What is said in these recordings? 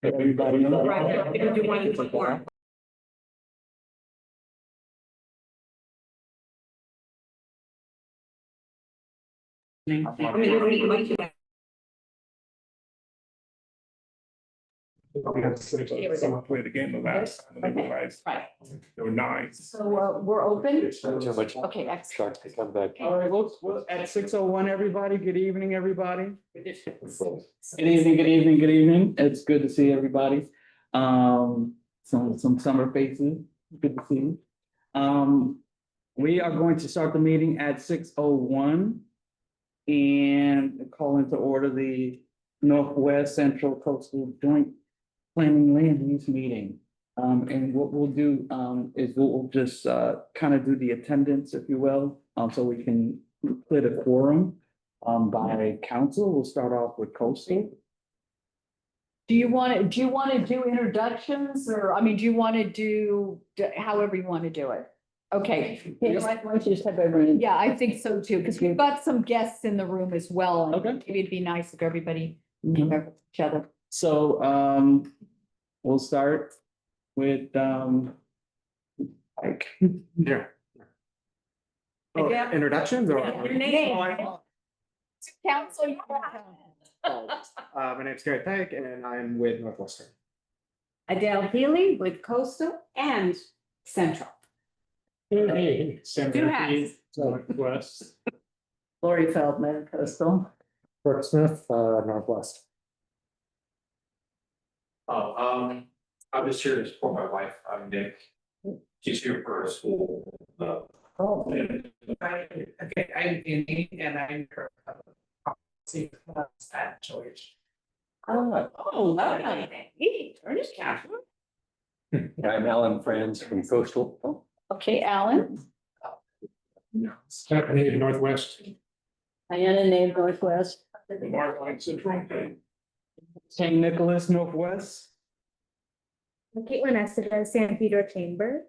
Everybody know? Right, we don't do one before. We have someone played the game the last time and they realized Right. there were 9. So we're open? Too much Okay, excellent. shark to come back. All right, well, at 6:01, everybody, good evening, everybody. Good evening, good evening, good evening. It's good to see everybody. Some summer faces, good to see you. We are going to start the meeting at 6:01 and call into order the Northwest Central Coastal Joint Planning Land Use Meeting. And what we'll do is we'll just kind of do the attendance, if you will, so we can split a quorum by council. We'll start off with Coastal. Do you want to do introductions or, I mean, do you want to do however you want to do it? Okay. Why don't you just have everyone? Yeah, I think so too, because we've got some guests in the room as well. and Okay. Maybe it'd be nice if everybody knew each other. So we'll start with Mike. Yeah. Oh, Introductions or? Your name. Council. My name's Gary Peck and I'm with Northwestern. Adele Healy with Coastal and Central. Hey, Two hats. Northwest. Lori Feldman, Coastal. Brooke Smith, Northwest. I'm just here to support my wife. I'm Nick. She's here for school. Oh. Okay, I'm Andy and I'm her. At George. Oh, Ernest Catherine. I'm Alan Franz from Coastal. Okay, Alan. Stephanie, Northwest. Diana named Northwest. Mark, Central. St. Nicholas, Northwest. Caitlin Estevez, San Pedro Chamber.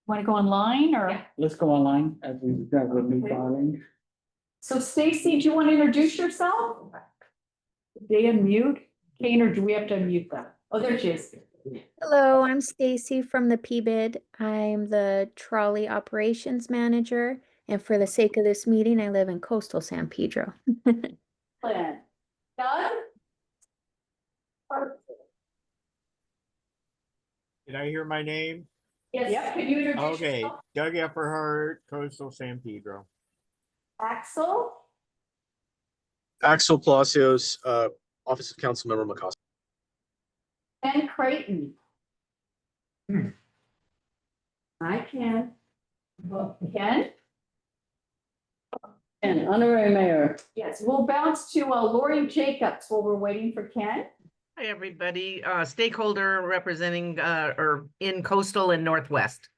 Want to go online or? Yeah. Let's go online as we have a new filing. So Stacy, do you want to introduce yourself? They unmute, Kane, or do we have to unmute them? Oh, there she is. Hello, I'm Stacy from the PBID. I'm the trolley operations manager. And for the sake of this meeting, I live in coastal San Pedro. Doug? Did I hear my name? Yes, can you introduce Okay, yourself? Doug Efferhart, Coastal San Pedro. Axel? Axel Palacios, Office of Councilmember McCoskey. And Creighton. I can. Ken? And honorary mayor. Yes, we'll bounce to Lori Jacobs while we're waiting for Ken. Hi, everybody. Stakeholder representing or in Coastal and Northwest.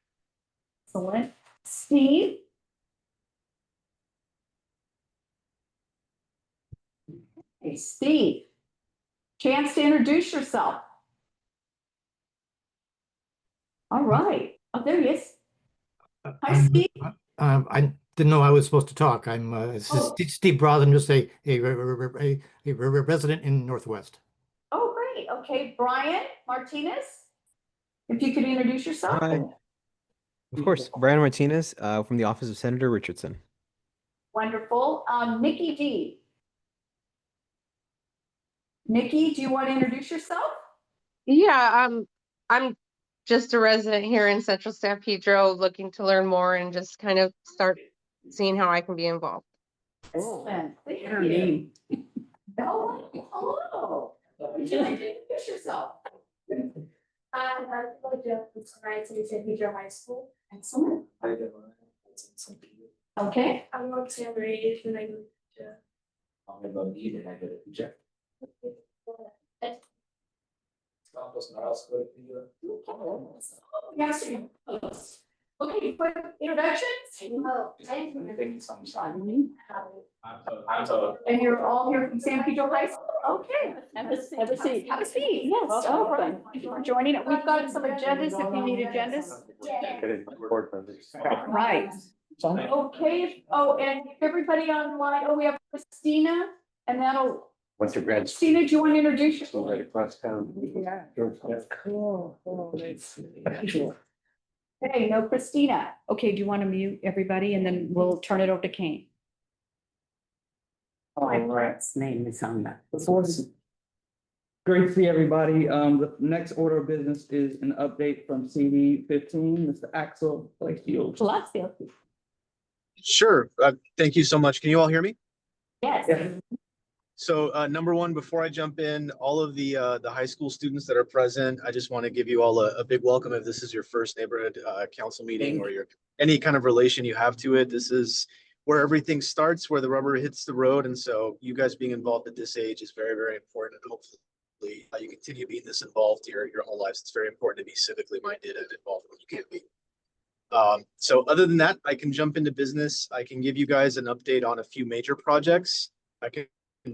Excellent. Steve? Hey, Steve. Chance to introduce yourself. All right. Oh, there he is. Hi, Steve. I didn't know I was supposed to talk. I'm this is Oh. Steve Broth. I'm just a resident in Northwest. Oh, great. Okay, Brian Martinez. If you could introduce yourself. Hi. Of course, Brian Martinez from the Office of Senator Richardson. Wonderful. Nikki D. Nikki, do you want to introduce yourself? Yeah, I'm just a resident here in Central San Pedro, looking to learn more and just kind of start seeing how I can be involved. Excellent. Thank Her you. name. Oh, hello. Would you like to introduce yourself? I'm San Pedro High School. Excellent. Okay. I'm Alexander Age and I go to. I'm about need and I get a project. Yes. Okay, quick introductions. Oh, I'm so. And you're all here from San Pedro High School? Okay. Have a seat. Have a seat. Have a seat, yes. All right. Thank you for joining it. We've got some agendas if you need agendas. Right. Okay. Oh, and everybody online. Oh, we have Christina and that'll Once your grants. Christina, do you want to introduce yourself? Go right across town. Yeah. Georgetown. Cool. Hey, no Christina. Okay, do you want to mute everybody and then we'll turn it over to Kane? My brother's name is on that. Great to see everybody. The next order of business is an update from CD 15, Mr. Axel Palacios. Palacio. Sure. Thank you so much. Can you all hear me? Yes. So number one, before I jump in, all of the high school students that are present, I just want to give you all a big welcome. If this is your first neighborhood council meeting or your any kind of relation you have to it, this is where everything starts, where the rubber hits the road. And so you guys being involved at this age is very, very important. And hopefully you continue being this involved your whole lives. It's very important to be civically minded and involved when you can be. So other than that, I can jump into business. I can give you guys an update on a few major projects. I can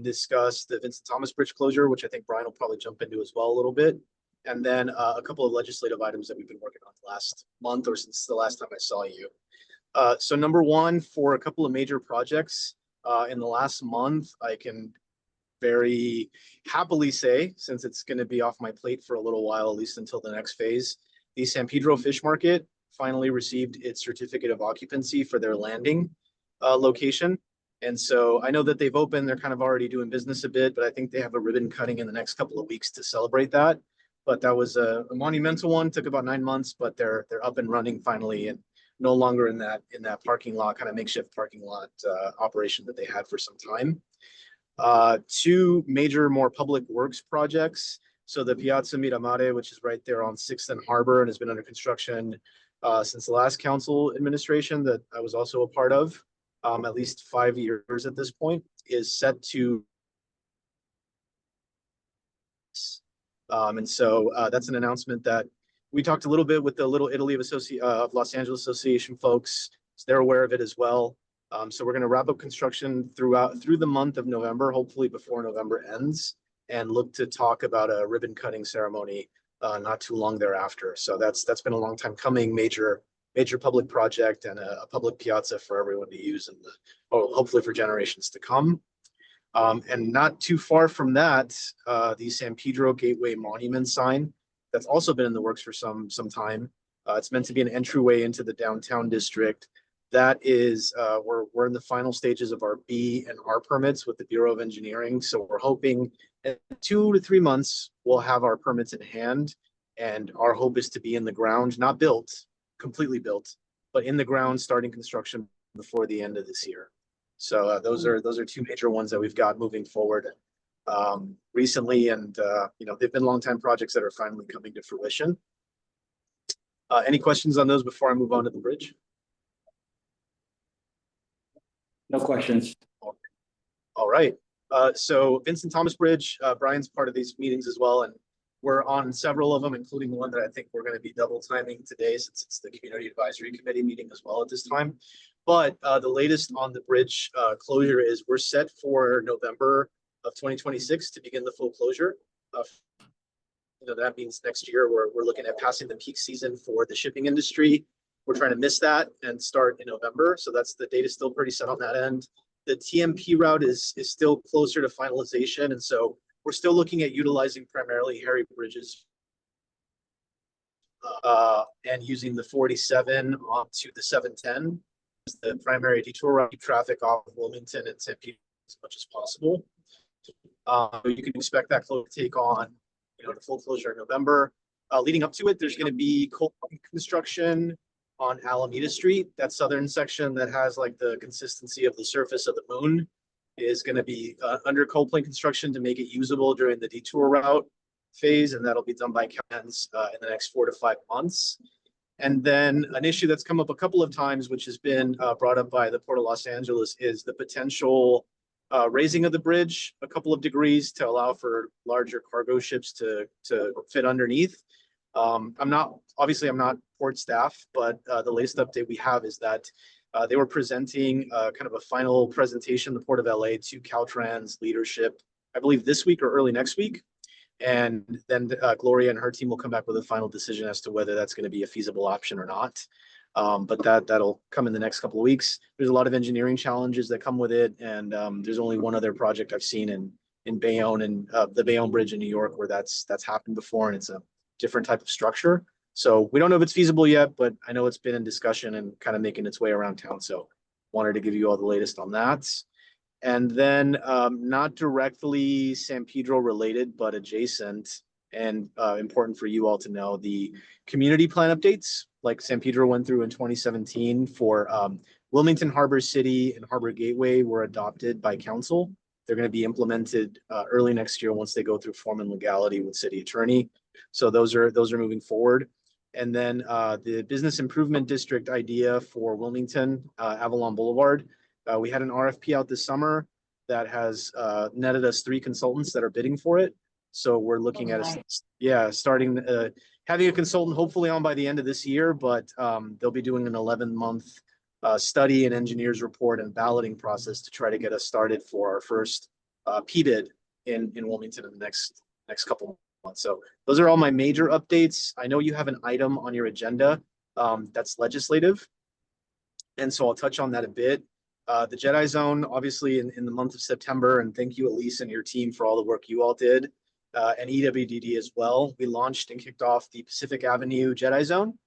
discuss the Vincent Thomas Bridge closure, which I think Brian will probably jump into as well a little bit. And then a couple of legislative items that we've been working on last month or since the last time I saw you. So number one, for a couple of major projects in the last month, I can very happily say, since it's going to be off my plate for a little while, at least until the next phase, the San Pedro Fish Market finally received its certificate of occupancy for their landing location. And so I know that they've opened, they're kind of already doing business a bit, but I think they have a ribbon cutting in the next couple of weeks to celebrate that. But that was a monumental one, took about 9 months, but they're up and running finally and no longer in that parking lot, kind of makeshift parking lot operation that they had for some time. Two major, more public works projects. So the Piazza Miramare, which is right there on 6th and Harbor and has been under construction since the last council administration that I was also a part of, at least 5 years at this point, is set to. And so that's an announcement that we talked a little bit with the Little Italy of Los Angeles Association folks. So they're aware of it as well. So we're going to wrap up construction through the month of November, hopefully before November ends, and look to talk about a ribbon cutting ceremony not too long thereafter. So that's been a long time coming, major public project and a public piazza for everyone to use and hopefully for generations to come. And not too far from that, the San Pedro Gateway Monument sign that's also been in the works for some time. It's meant to be an entryway into the downtown district. That is, we're in the final stages of our B and R permits with the Bureau of Engineering. So we're hoping in 2 to 3 months, we'll have our permits in hand. And our hope is to be in the ground, not built, completely built, but in the ground, starting construction before the end of this year. So those are two major ones that we've got moving forward recently. And, they've been long-time projects that are finally coming to fruition. Any questions on those before I move on to the bridge? No questions. All right. So Vincent Thomas Bridge, Brian's part of these meetings as well. And we're on several of them, including one that I think we're going to be double timing today since it's the Community Advisory Committee meeting as well at this time. But the latest on the bridge closure is we're set for November of 2026 to begin the full closure. That means next year we're looking at passing the peak season for the shipping industry. We're trying to miss that and start in November. So that's the date is still pretty set on that end. The TMP route is still closer to finalization. And so we're still looking at utilizing primarily Harry Bridges and using the 47 onto the 710 as the primary detour route, keep traffic off of Wilmington and San Pedro as much as possible. You can expect that to take on, the full closure in November. Leading up to it, there's going to be coal construction on Alameda Street. That southern section that has like the consistency of the surface of the moon is going to be under coal plant construction to make it usable during the detour route phase. And that'll be done by CANS in the next 4 to 5 months. And then an issue that's come up a couple of times, which has been brought up by the Port of Los Angeles, is the potential raising of the bridge a couple of degrees to allow for larger cargo ships to fit underneath. I'm not port staff, but the latest update we have is that they were presenting kind of a final presentation, the Port of LA, to Caltrans leadership, I believe this week or early next week. And then Gloria and her team will come back with a final decision as to whether that's going to be a feasible option or not. But that'll come in the next couple of weeks. There's a lot of engineering challenges that come with it. And there's only one other project I've seen in Bayonne and the Bayonne Bridge in New York, where that's happened before, and it's a different type of structure. So we don't know if it's feasible yet, but I know it's been in discussion and kind of making its way around town. So wanted to give you all the latest on that. And then not directly San Pedro related, but adjacent and important for you all to know, the community plan updates like San Pedro went through in 2017 for Wilmington Harbor City and Harbor Gateway were adopted by council. They're going to be implemented early next year once they go through form and legality with city attorney. So those are moving forward. And then the business improvement district idea for Wilmington, Avalon Boulevard. We had an RFP out this summer that has netted us 3 consultants that are bidding for it. So we're looking at, starting, having a consultant hopefully on by the end of this year, but they'll be doing an 11-month study and engineers report and balloting process to try to get us started for our first P-bid in Wilmington in the next couple months. So those are all my major updates. I know you have an item on your agenda that's legislative, and so I'll touch on that a bit. The Jedi Zone, obviously in the month of September, and thank you, Elise, and your team for all the work you all did, and EWDD as well. We launched and kicked off the Pacific Avenue Jedi Zone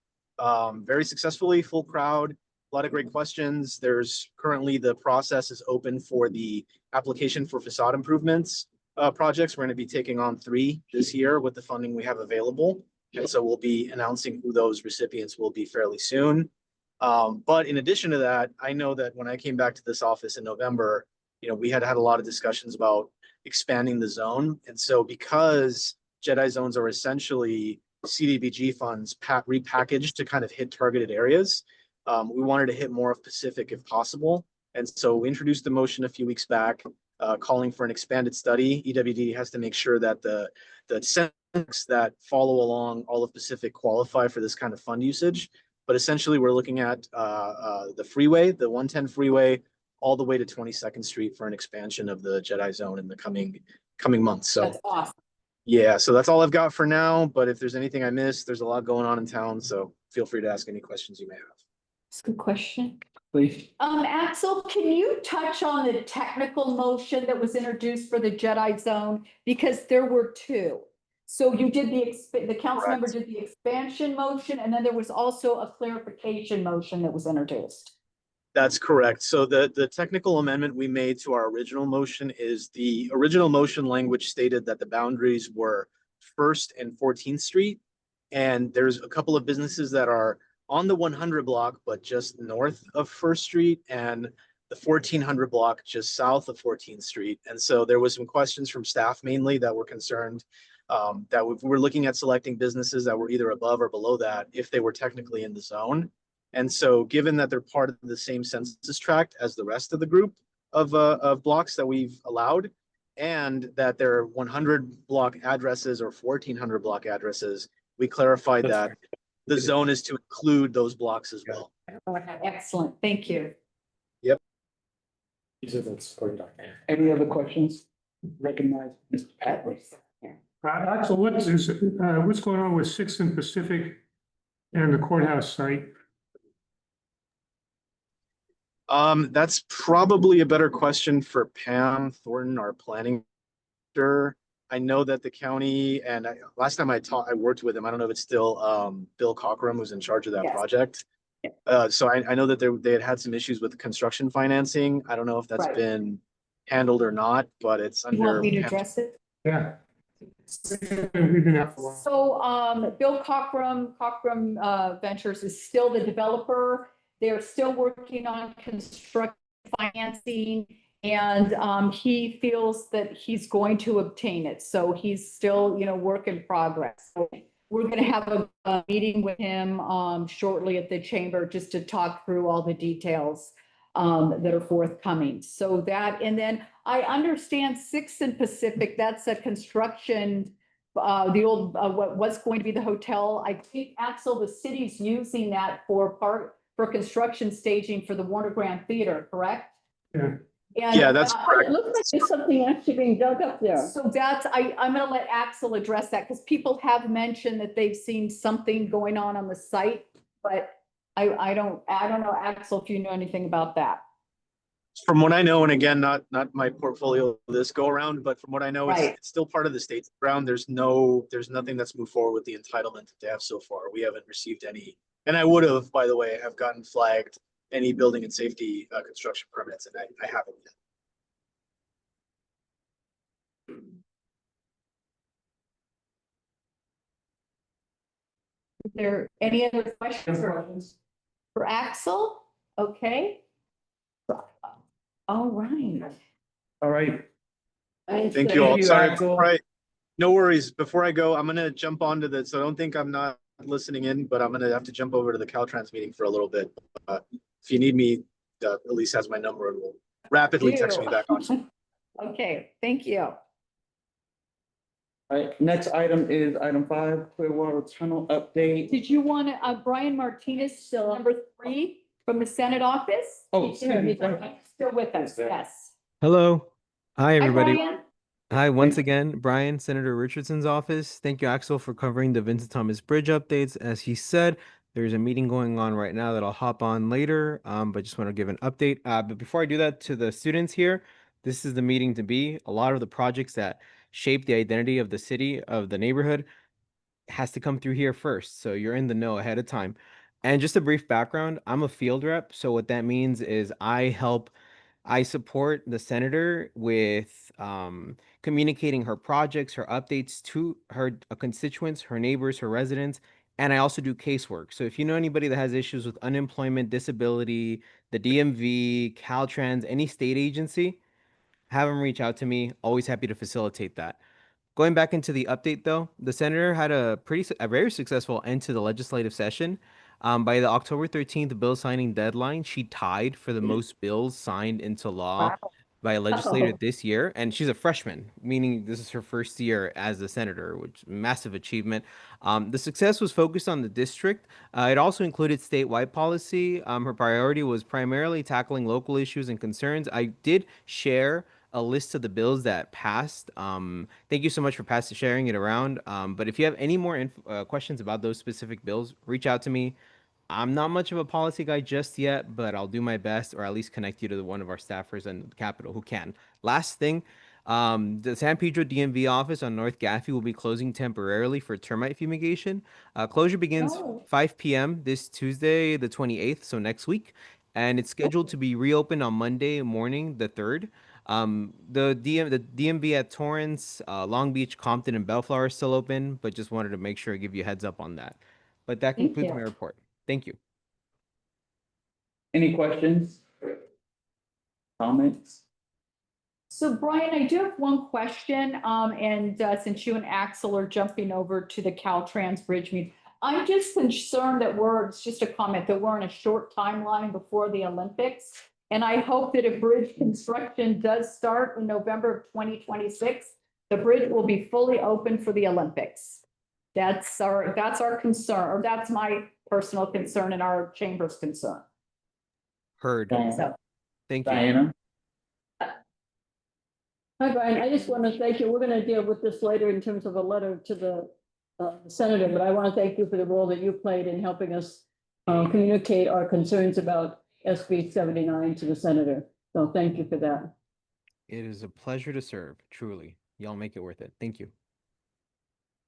very successfully, full crowd, a lot of great questions. There's currently the process is open for the application for facade improvements projects. We're going to be taking on 3 this year with the funding we have available. And so we'll be announcing who those recipients will be fairly soon. But in addition to that, I know that when I came back to this office in November, we had a lot of discussions about expanding the zone. And so because Jedi zones are essentially CDBG funds repackaged to kind of hit targeted areas, we wanted to hit more of Pacific if possible. And so we introduced the motion a few weeks back, calling for an expanded study. EWD has to make sure that the centers that follow along all of Pacific qualify for this kind of fund usage. But essentially, we're looking at the freeway, the 110 freeway, all the way to 22nd Street for an expansion of the Jedi Zone in the coming months. So That's awesome. yeah, so that's all I've got for now. But if there's anything I missed, there's a lot going on in town. So feel free to ask any questions you may have. That's a good question. Please. Axel, can you touch on the technical motion that was introduced for the Jedi Zone? Because there were 2. So you did the council member did the expansion motion, and then there was also a clarification motion that was introduced. That's correct. So the technical amendment we made to our original motion is the original motion language stated that the boundaries were 1st and 14th Street. And there's a couple of businesses that are on the 100 block, but just north of 1st Street, and the 1400 block just south of 14th Street. And so there was some questions from staff mainly that were concerned that we were looking at selecting businesses that were either above or below that if they were technically in the zone. And so given that they're part of the same census tract as the rest of the group of blocks that we've allowed, and that they're 100 block addresses or 1400 block addresses, we clarified that the zone is to include those blocks as well. Excellent. Thank you. Yep. Any other questions? Recognize Mr. Pat. Axel, what's going on with 6th and Pacific and the courthouse site? That's probably a better question for Pam Thornton, our planning director. I know that the county, and last time I worked with him, I don't know if it's still Bill Cockrum who's in charge of that project. So I know that they had some issues with construction financing. I don't know if that's been handled or not, but it's under. You want me to address it? Yeah. We've been out for a while. So Bill Cockrum Ventures is still the developer. They're still working on construction financing, and he feels that he's going to obtain it. So he's still, work in progress. So we're going to have a meeting with him shortly at the chamber just to talk through all the details that are forthcoming. So that, and then I understand 6th and Pacific, that's a construction, the old, what was going to be the hotel. I think, Axel, the city's using that for construction staging for the Warner Grand Theater, correct? Yeah. And, yeah, that's correct. It looks like there's something actually being dug up there. So that's, I'm gonna let Axel address that, because people have mentioned that they've seen something going on the site, but I don't know, Axel, if you know anything about that. from what I know, and again, not my portfolio this go around, but from what I know, Right. it's still part of the state's ground. There's nothing that's moved forward with the entitlement that they have so far. We haven't received any, and I would have, by the way, have gotten flagged any building and safety construction permits, and I haven't yet. Is there any other questions for Axel? Okay. All right. All right. Thank you all. you, Sorry. Axel. No worries. Before I go, I'm gonna jump onto the, so don't think I'm not listening in, but I'm gonna have to jump over to the Caltrans meeting for a little bit. If you need me, Elise has my number and will rapidly text me back on. Okay, thank you. All right, next item is item 5, Clearwater Tunnel update. Did you want Brian Martinez, number 3 from the Senate office? Oh, He's still with us, yes. Hello. Hi, Hi, everybody. Brian. Hi, once again, Brian, Senator Richardson's office. Thank you, Axel, for covering the Vincent Thomas Bridge updates. As he said, there's a meeting going on right now that I'll hop on later, but just want to give an update. But before I do that, to the students here, this is the meeting to be. A lot of the projects that shape the identity of the city, of the neighborhood, has to come through here first. So you're in the know ahead of time. And just a brief background, I'm a field rep. So what that means is I support the senator with communicating her projects, her updates to her constituents, her neighbors, her residents, and I also do casework. So if you know anybody that has issues with unemployment, disability, the DMV, Caltrans, any state agency, have them reach out to me. Always happy to facilitate that. Going back into the update, though, the senator had a very successful end to the legislative session. By the October 13th bill signing deadline, she tied for the most bills signed into law by a legislator this year, and she's a freshman, meaning this is her first year as a senator, which massive achievement. The success was focused on the district. It also included statewide policy. Her priority was primarily tackling local issues and concerns. I did share a list of the bills that passed. Thank you so much for sharing it around. But if you have any more questions about those specific bills, reach out to me. I'm not much of a policy guy just yet, but I'll do my best, or at least connect you to one of our staffers in the Capitol who can. Last thing, the San Pedro DMV office on North Gaffey will be closing temporarily for termite fumigation. Closure begins 5 p.m. this Tuesday, the 28th, so next week, and it's scheduled to be reopened on Monday morning, the 3rd. The DMV at Torrance, Long Beach, Compton, and Bellflower are still open, but just wanted to make sure I give you a heads up on that. But that concludes my report. Thank you. Any questions? Comments? So Brian, I do have one question, and since you and Axel are jumping over to the Caltrans Bridge meeting, I'm just concerned that it's just a comment, that we're on a short timeline before the Olympics. And I hope that if bridge construction does start in November of 2026, the bridge will be fully open for the Olympics. That's our concern, or that's my personal concern and our chamber's concern. Heard. So, Thank you. Diana? Hi, Brian. I just want to thank you. We're going to deal with this later in terms of a letter to the senator, but I want to thank you for the role that you played in helping us communicate our concerns about SB 79 to the senator. So thank you for that. It is a pleasure to serve, truly. Y'all make it worth it. Thank you.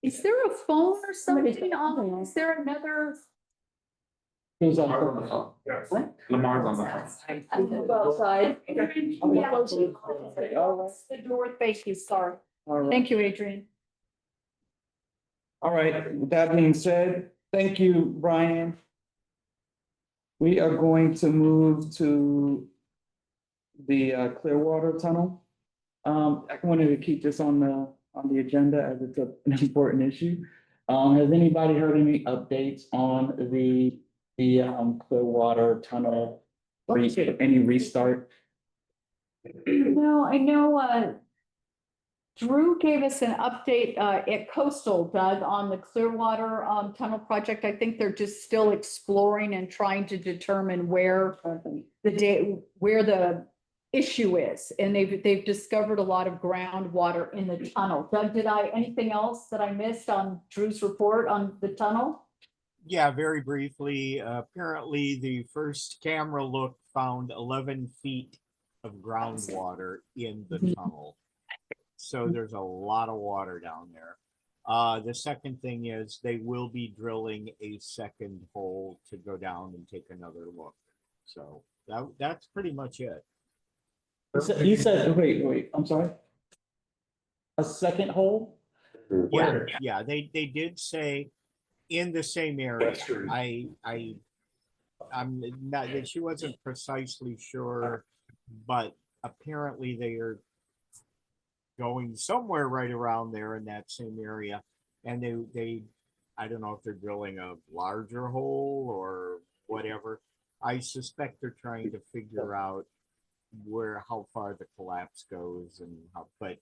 is there a phone or something on? Is there another? Who's on? Lamar's on the phone. Yes. Lamar's on the phone. I can go outside. The door, thank you, sorry. All right. Thank you, Adrian. All right, with that being said, thank you, Brian. We are going to move to the Clearwater Tunnel. I wanted to keep this on the agenda as it's an important issue. Has anybody heard any updates on the Clearwater Tunnel? Any restart? No, I know, Drew gave us an update at Coastal, Doug, on the Clearwater Tunnel project. I think they're just still exploring and trying to determine where the issue is. And they've discovered a lot of groundwater in the tunnel. Doug, anything else that I missed on Drew's report on the tunnel? Yeah, very briefly, apparently the first camera look found 11 feet of groundwater in the Mhm. tunnel. So there's a lot of water down there. The second thing is they will be drilling a second hole to go down and take another look. So that's pretty much it. You said, wait, I'm sorry. A second hole? Yeah, yeah, they did say in the same area. Western. I'm not that she wasn't precisely sure, but apparently they are going somewhere right around there in that same area. And they I don't know if they're drilling a larger hole or whatever. I suspect they're trying to figure out how far the collapse goes and how, but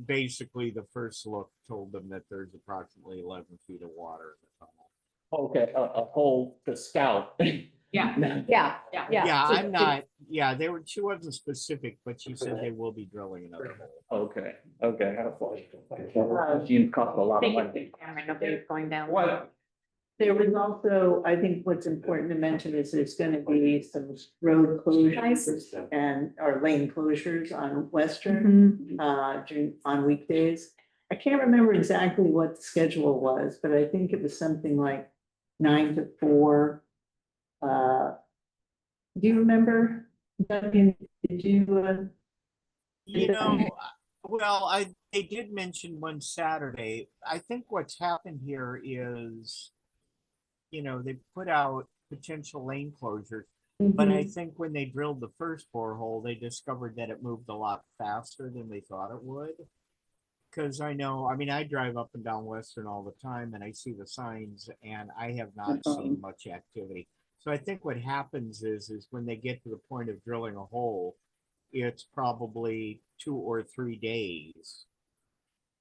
basically the first look told them that there's approximately 11 feet of water in the tunnel. Okay, a hole to scout. Yeah, yeah. Yeah, So I'm not, yeah, she wasn't specific, but she said they will be drilling another hole. Okay, you cost a lot of money. Nobody's going down. What? There was also, I think what's important to mention is there's gonna be some road closures or lane closures on Western, on weekdays. I can't remember exactly what the schedule was, but I think it was something like 9 to 4. Do you remember, Duncan, did you, You know, well, they did mention one Saturday. I think what's happened here is, they put out potential lane closures, but I think when they drilled the first borehole, they discovered that it moved a lot faster than they thought it would. Because I drive up and down Western all the time and I see the signs and I have not seen much activity. So I think what happens is when they get to the point of drilling a hole, it's probably 2 or 3 days,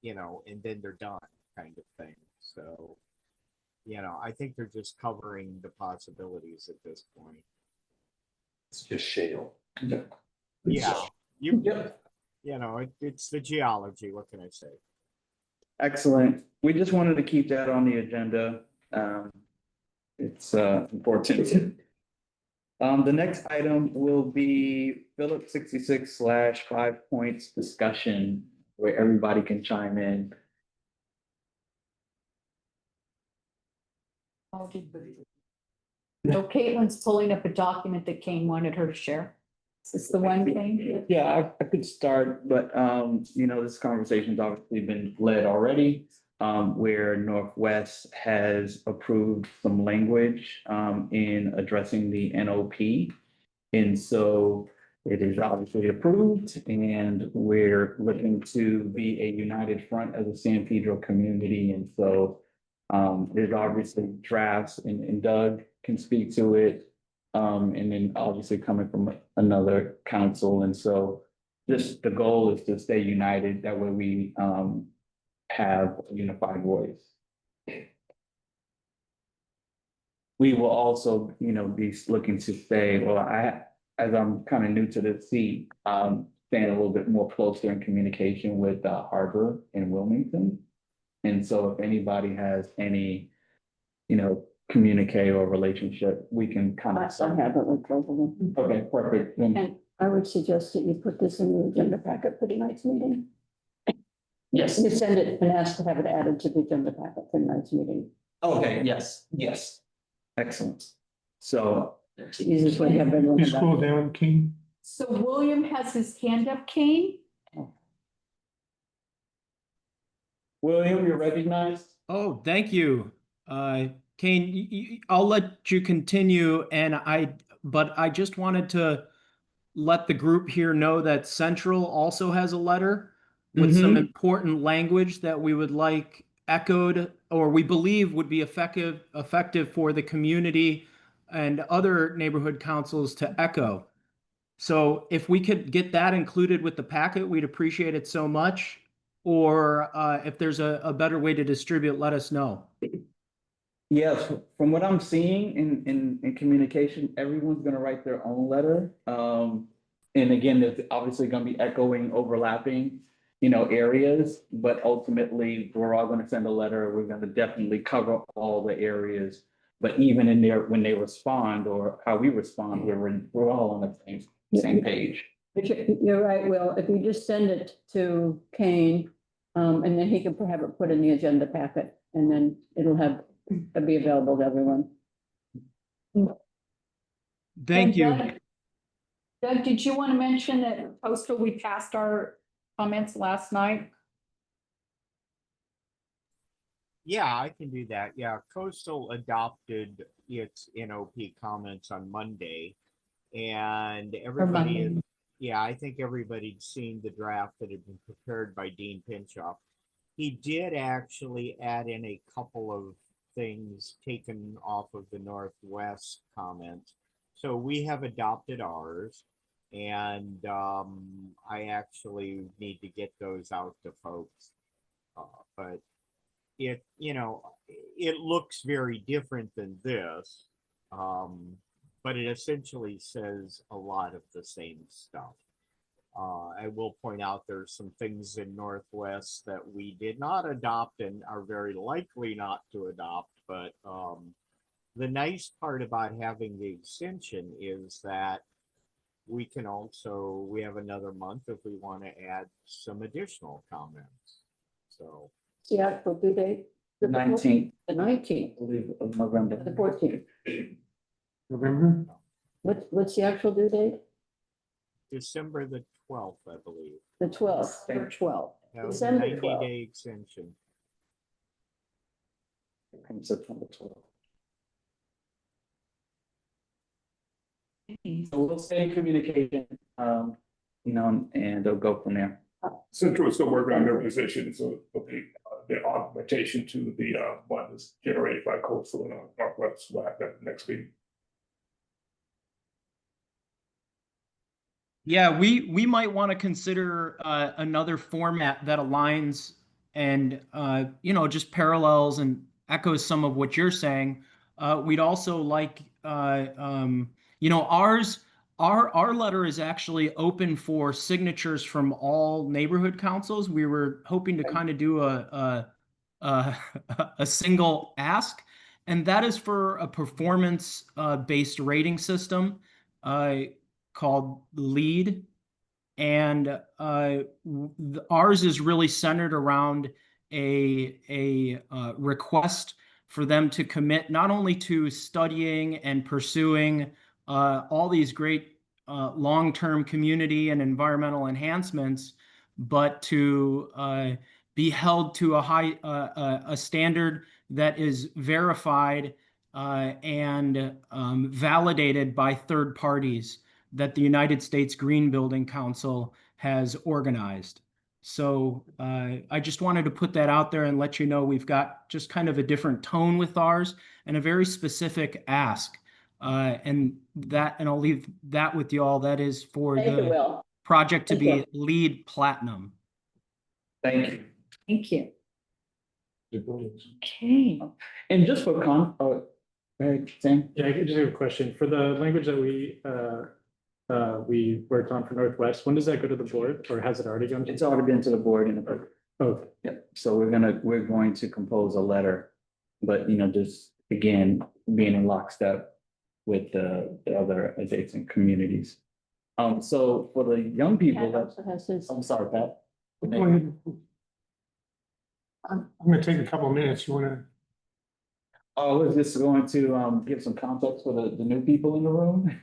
and then they're done kind of thing. So, I think they're just covering the possibilities at this point. It's just shale. Yeah, it's the geology. What can I say? Excellent. We just wanted to keep that on the agenda. It's important. The next item will be Philip 66/5 points discussion where everybody can chime in. So Caitlin's pulling up a document that Kane wanted her to share. Is this the one, Kane? Yeah, I could start, but this conversation's obviously been led already. Where Northwest has approved some language in addressing the NOP. And so it is obviously approved and we're looking to be a united front as a San Pedro community. And so there's obviously drafts and Doug can speak to it. And then obviously coming from another council. And so just the goal is to stay united. That way we have a unified voice. We will also, be looking to say, well, as I'm kind of new to the seat, staying a little bit more closer in communication with Harbor and Wilmington. And so if anybody has any, communique or relationship, we can kind of. I have it with both of them. Okay, perfect. And I would suggest that you put this in the agenda packet for tonight's meeting. Yes. You send it and ask to have it added to the agenda packet for tonight's meeting. Okay, yes. Excellent. So. It's the easiest way to have everyone. You scroll down, King. So William has his hand up, Kane? William, you're recognized. Oh, thank you. Kane, I'll let you continue but I just wanted to let the group here know that Central also has a letter with some important language that we would like echoed or we believe would be effective for the community and other neighborhood councils to echo. So if we could get that included with the packet, we'd appreciate it so much. Or if there's a better way to distribute, let us know. Yes, from what I'm seeing in communication, everyone's gonna write their own letter. And again, there's obviously gonna be echoing, overlapping, areas, but ultimately we're all gonna send a letter. We're gonna definitely cover all the areas But even in there, when they respond or how we respond, we're all on the same page. But you're right, Will, if you just send it to Kane, and then he can have it put in the agenda packet, and then it'll be available to everyone. Thank you. Doug, did you want to mention that postal, we passed our comments last night? Yeah, I can do that. Yeah, Coastal adopted its NOP comments on Monday. And everybody, Monday. yeah, I think everybody'd seen the draft that had been prepared by Dean Pinchot. He did actually add in a couple of things taken off of the Northwest comments. So we have adopted ours, and I actually need to get those out to folks. But it, you know, it looks very different than this, but it essentially says a lot of the same stuff. I will point out there's some things in Northwest that we did not adopt and are very likely not to adopt, but the nice part about having the extension is that we can also, we have another month if we want to add some additional comments. So The actual due date? The 19th. The 19th, I believe, of November. the 14th. November? What's the actual due date? December the 12th, I believe. The 12th, or 12th. That was a December 12th. 90-day extension. September 12th. So we'll stay in communication, you know, and they'll go from there. Central is still working on their position, so the augmentation to the one that's generated by Coastal and Northwest will happen next week. Yeah, we might want to consider another format that aligns and you know, just parallels and echoes some of what you're saying. We'd also like you know, our letter is actually open for signatures from all neighborhood councils. We were hoping to kind of do a single ask, and that is for a performance based rating system called LEAD. And ours is really centered around a request for them to commit not only to studying and pursuing all these great long-term community and environmental enhancements, but to be held to a standard that is verified and validated by third parties that the United States Green Building Council has organized. So I just wanted to put that out there and let you know we've got just kind of a different tone with ours and a very specific ask. And I'll leave that with you all. That is for the project to be LEED Platinum. Thank you. Thank you. Okay. And just for Sam? Yeah, I just have a question. For the language that we worked on for Northwest, when does that go to the board, or has it already gone? It's already been to the board in the. Oh, yeah. So we're going to compose a letter, but you know, just again, being in lockstep with the other adjacent communities. So for the young people I'm sorry, Pat. Go ahead. I'm gonna take a couple of minutes. You wanna? I was just going to give some context for the new people in the room.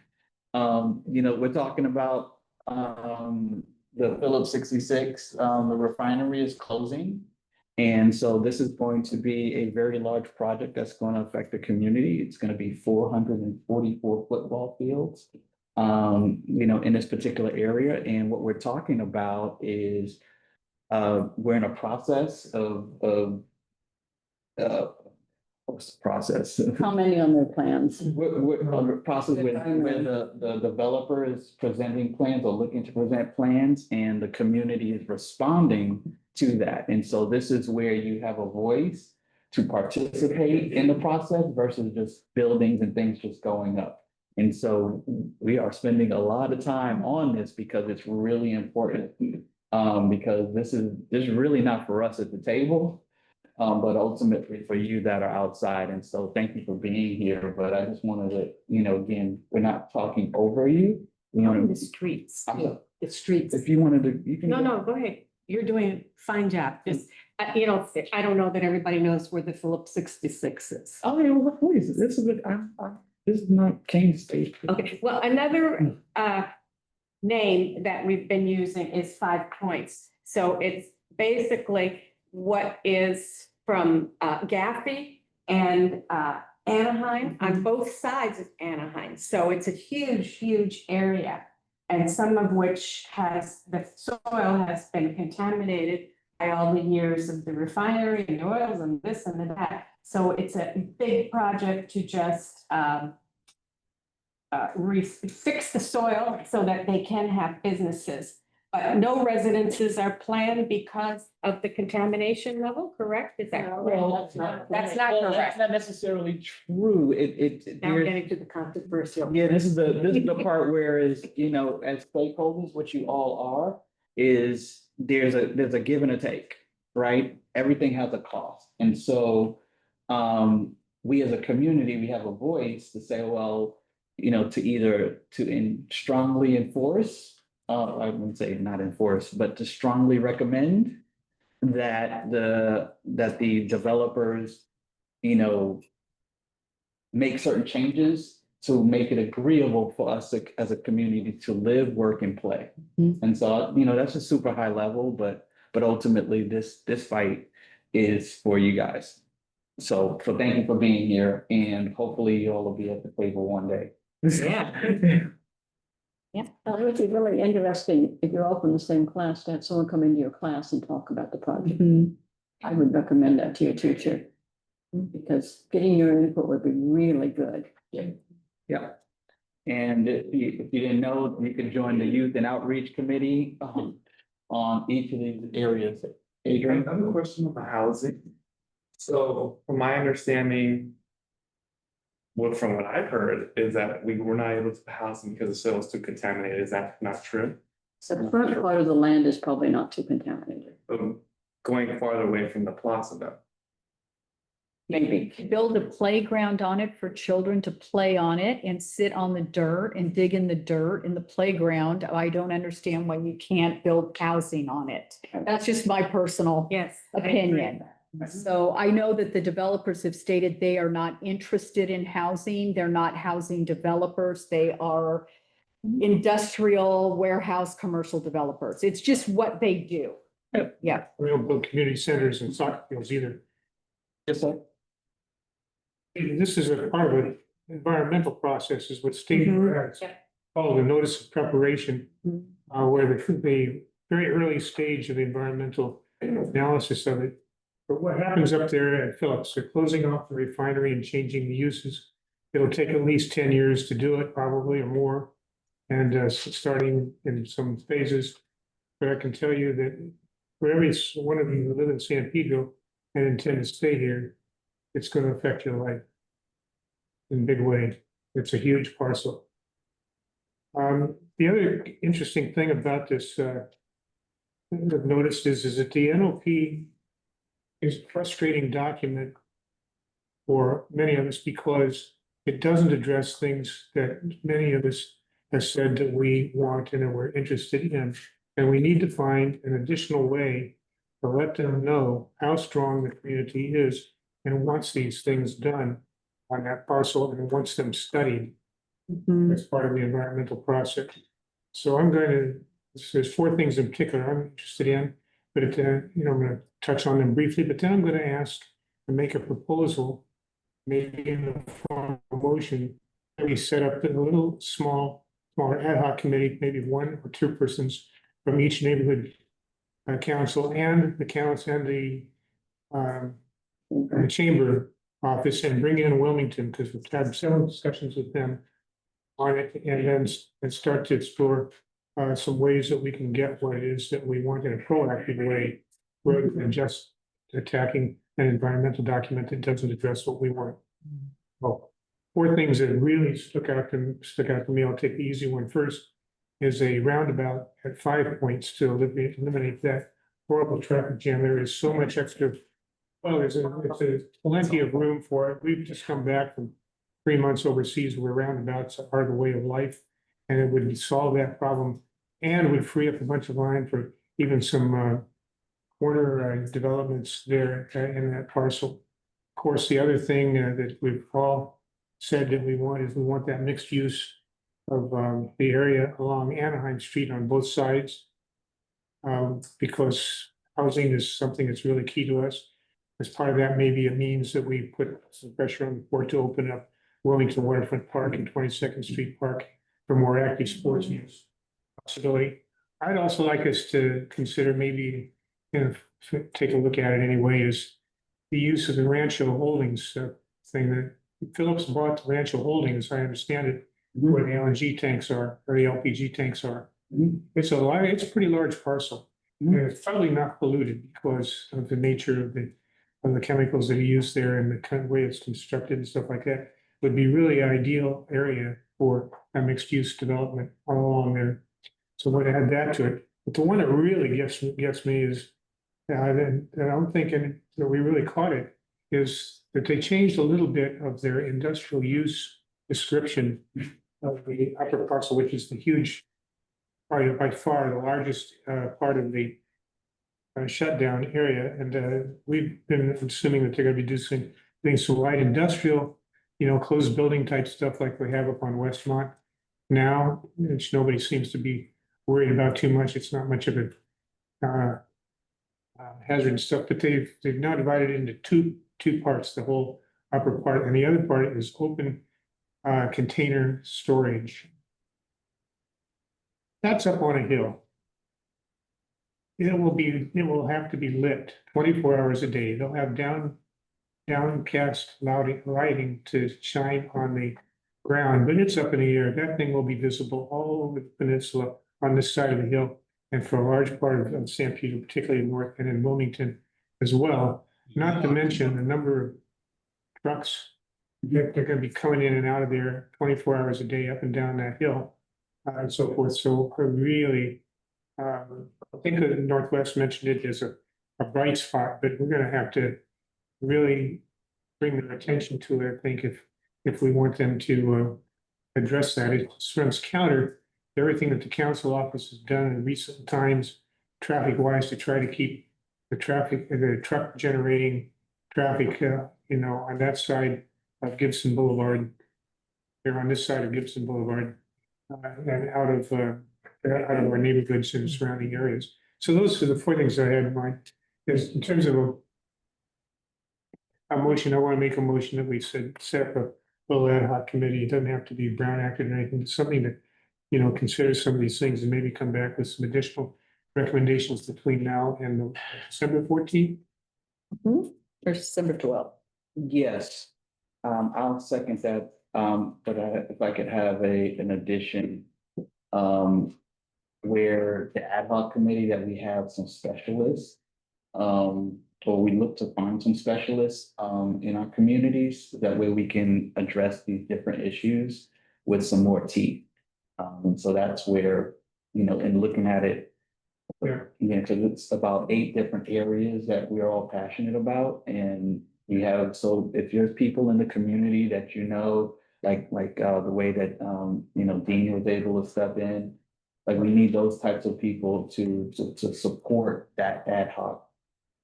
You know, we're talking about the Phillips 66, the refinery is closing. And so this is going to be a very large project that's going to affect the community. It's going to be 444 football fields, you know, in this particular area. And what we're talking about is we're in a process of what's the process? How many on their plans? We're on the process where the developer is presenting plans or looking to present plans, and the community is responding to that. And so this is where you have a voice to participate in the process versus just buildings and things just going up. And so we are spending a lot of time on this because it's really important. Because this is really not for us at the table. but ultimately for you that are outside. And so thank you for being here, but I just wanted to, again, we're not talking over you. We On the want to, streets, I'm- the streets. if you wanted to, you can. No, go ahead. You're doing a fine job. Just, I don't know that everybody knows where the Phillips 66 is. Oh, yeah, well, please, this is, this is not Kane State. Okay, well, another name that we've been using is 5 Points. So it's basically what is from Gaffey and Anaheim, on both sides of Anaheim. So it's a huge, huge area. And some of which the soil has been contaminated by all the years of the refinery and the oils and this and that. So it's a big project to just fix the soil so that they can have businesses. But no residences are planned because of the contamination level, correct? Is that correct? Well, That's not correct. That's not necessarily true. Now we're There's- getting to the controversial. Yeah, this is the part where as stakeholders, what you all are, is there's a give and a take, right? Everything has a cost. And so we as a community, we have a voice to say, well, to strongly enforce, I wouldn't say not enforce, but to strongly recommend that the developers, make certain changes to make it agreeable for us as a community to live, work, and play. And so, that's a super high level, but ultimately this fight is for you guys. So thank you for being here, and hopefully you all will be at the table one day. Yeah. It would be really interesting if you're all from the same class to have someone come into your class and talk about the project. I would recommend that to your teacher. Because getting your input would be really good. Yeah. And if you didn't know, you could join the Youth and Outreach Committee on each of these areas. Adrian? Another question about housing. So from my understanding, from what I've heard is that we were not able to house them because the soil is too contaminated. Is that not true? So the front part of the land is probably not too contaminated. Going farther away from the plaza though. Maybe. Build a playground on it for children to play on it and sit on the dirt and dig in the dirt in the playground. I don't understand why you can't build housing on it. That's just my personal opinion. So I know that the developers have stated they are not interested in housing. They're not housing developers. They are industrial warehouse commercial developers. It's just what they do. Yeah. We don't build community centers and soccer fields either. Yes, sir. This is a part of an environmental process is what state has called a notice of preparation, where the very early stage of the environmental analysis of it. But what happens up there at Phillips, they're closing off the refinery and changing the uses. It'll take at least 10 years to do it, probably, or more. And starting in some phases. But I can tell you that for every one of you who live in San Pedro and intend to stay here, it's going to affect your life in a big way. It's a huge parcel. The other interesting thing about this I've noticed is that the NOP is a frustrating document for many of us because it doesn't address things that many of us have said that we want and that we're interested in. And we need to find an additional way to let them know how strong the community is and wants these things done on that parcel and wants them studied as part of the environmental process. So there's 4 things in particular I'm interested in, but I'm going to touch on them briefly, but then I'm going to ask and make a proposal, maybe in the form of a motion, that we set up a little smaller ad hoc committee, maybe 1 or 2 persons from each neighborhood council and the council and the chamber office, and bring in Wilmington, because we've had several discussions with them on it, and then start to explore some ways that we can get what it is that we want in a proactive way, rather than just attacking an environmental document that doesn't address what we want. Well, 4 things that really stuck out to me. I'll take the easy one first. Is a roundabout at 5 points to eliminate that horrible traffic jam. There is so much extra Well, there's plenty of room for it. We've just come back from 3 months overseas where roundabouts are the way of life. And it would solve that problem and would free up a bunch of land for even some corner developments there in that parcel. Of course, the other thing that we've all said that we want is we want that mixed use of the area along Anaheim Street on both sides. Because housing is something that's really key to us. As part of that, maybe it means that we put some pressure on the port to open up Wilmington Waterfront Park and 22nd Street Park for more active sports use. Possibility. I'd also like us to consider maybe, take a look at it anyway, is the use of the Rancho Holdings thing that Phillips bought the Rancho Holdings, I understand it, where the LNG tanks are, or the LPG tanks are. It's a pretty large parcel. And it's probably not polluted because of the nature of the chemicals that are used there and the kind of way it's constructed and stuff like that. Would be really ideal area for a mixed use development all along there. So we'd add that to it. But the one that really gets me is that I'm thinking that we really caught it is that they changed a little bit of their industrial use description of the upper parcel, which is the huge, by far the largest part of the shutdown area. And we've been assuming that they're going to be doing some light industrial, closed building type stuff like we have up on Westmont now, which nobody seems to be worried about too much. It's not much of a hazard and stuff, but they've now divided it into two parts, the whole upper part, and the other part is open container storage. That's up on a hill. It will have to be lit 24 hours a day. They'll have downcast lighting to shine on the ground, but it's up in the air. That thing will be visible all over the peninsula on this side of the hill and for a large part of San Pedro, particularly north and in Wilmington as well. Not to mention the number of trucks that they're going to be coming in and out of there 24 hours a day up and down that hill and so forth. So I really, I think the Northwest mentioned it as a bright spot, but we're going to have to really bring their attention to it, I think, if we want them to address that. It runs counter to everything that the council office has done in recent times, traffic-wise, to try to keep the truck generating traffic, on that side of Gibson Boulevard, there on this side of Gibson Boulevard, and out of our neighborhoods and surrounding areas. So those are the four things I had in mind. Is in terms of a motion, I want to make a motion that we set up a little ad hoc committee. It doesn't have to be Brown Act or anything. It's something that, consider some of these things and maybe come back with some additional recommendations between now and December 14th. Or December 12th. Yes, I'll second that. But if I could have an addition, where the ad hoc committee that we have some specialists, or we look to find some specialists, in our communities. That way we can address these different issues with some more teeth. So that's where, in looking at it, because it's about 8 different areas that we're all passionate about. And we have, so if there's people in the community that like the way that Dean was able to step in, like we need those types of people to support that ad hoc.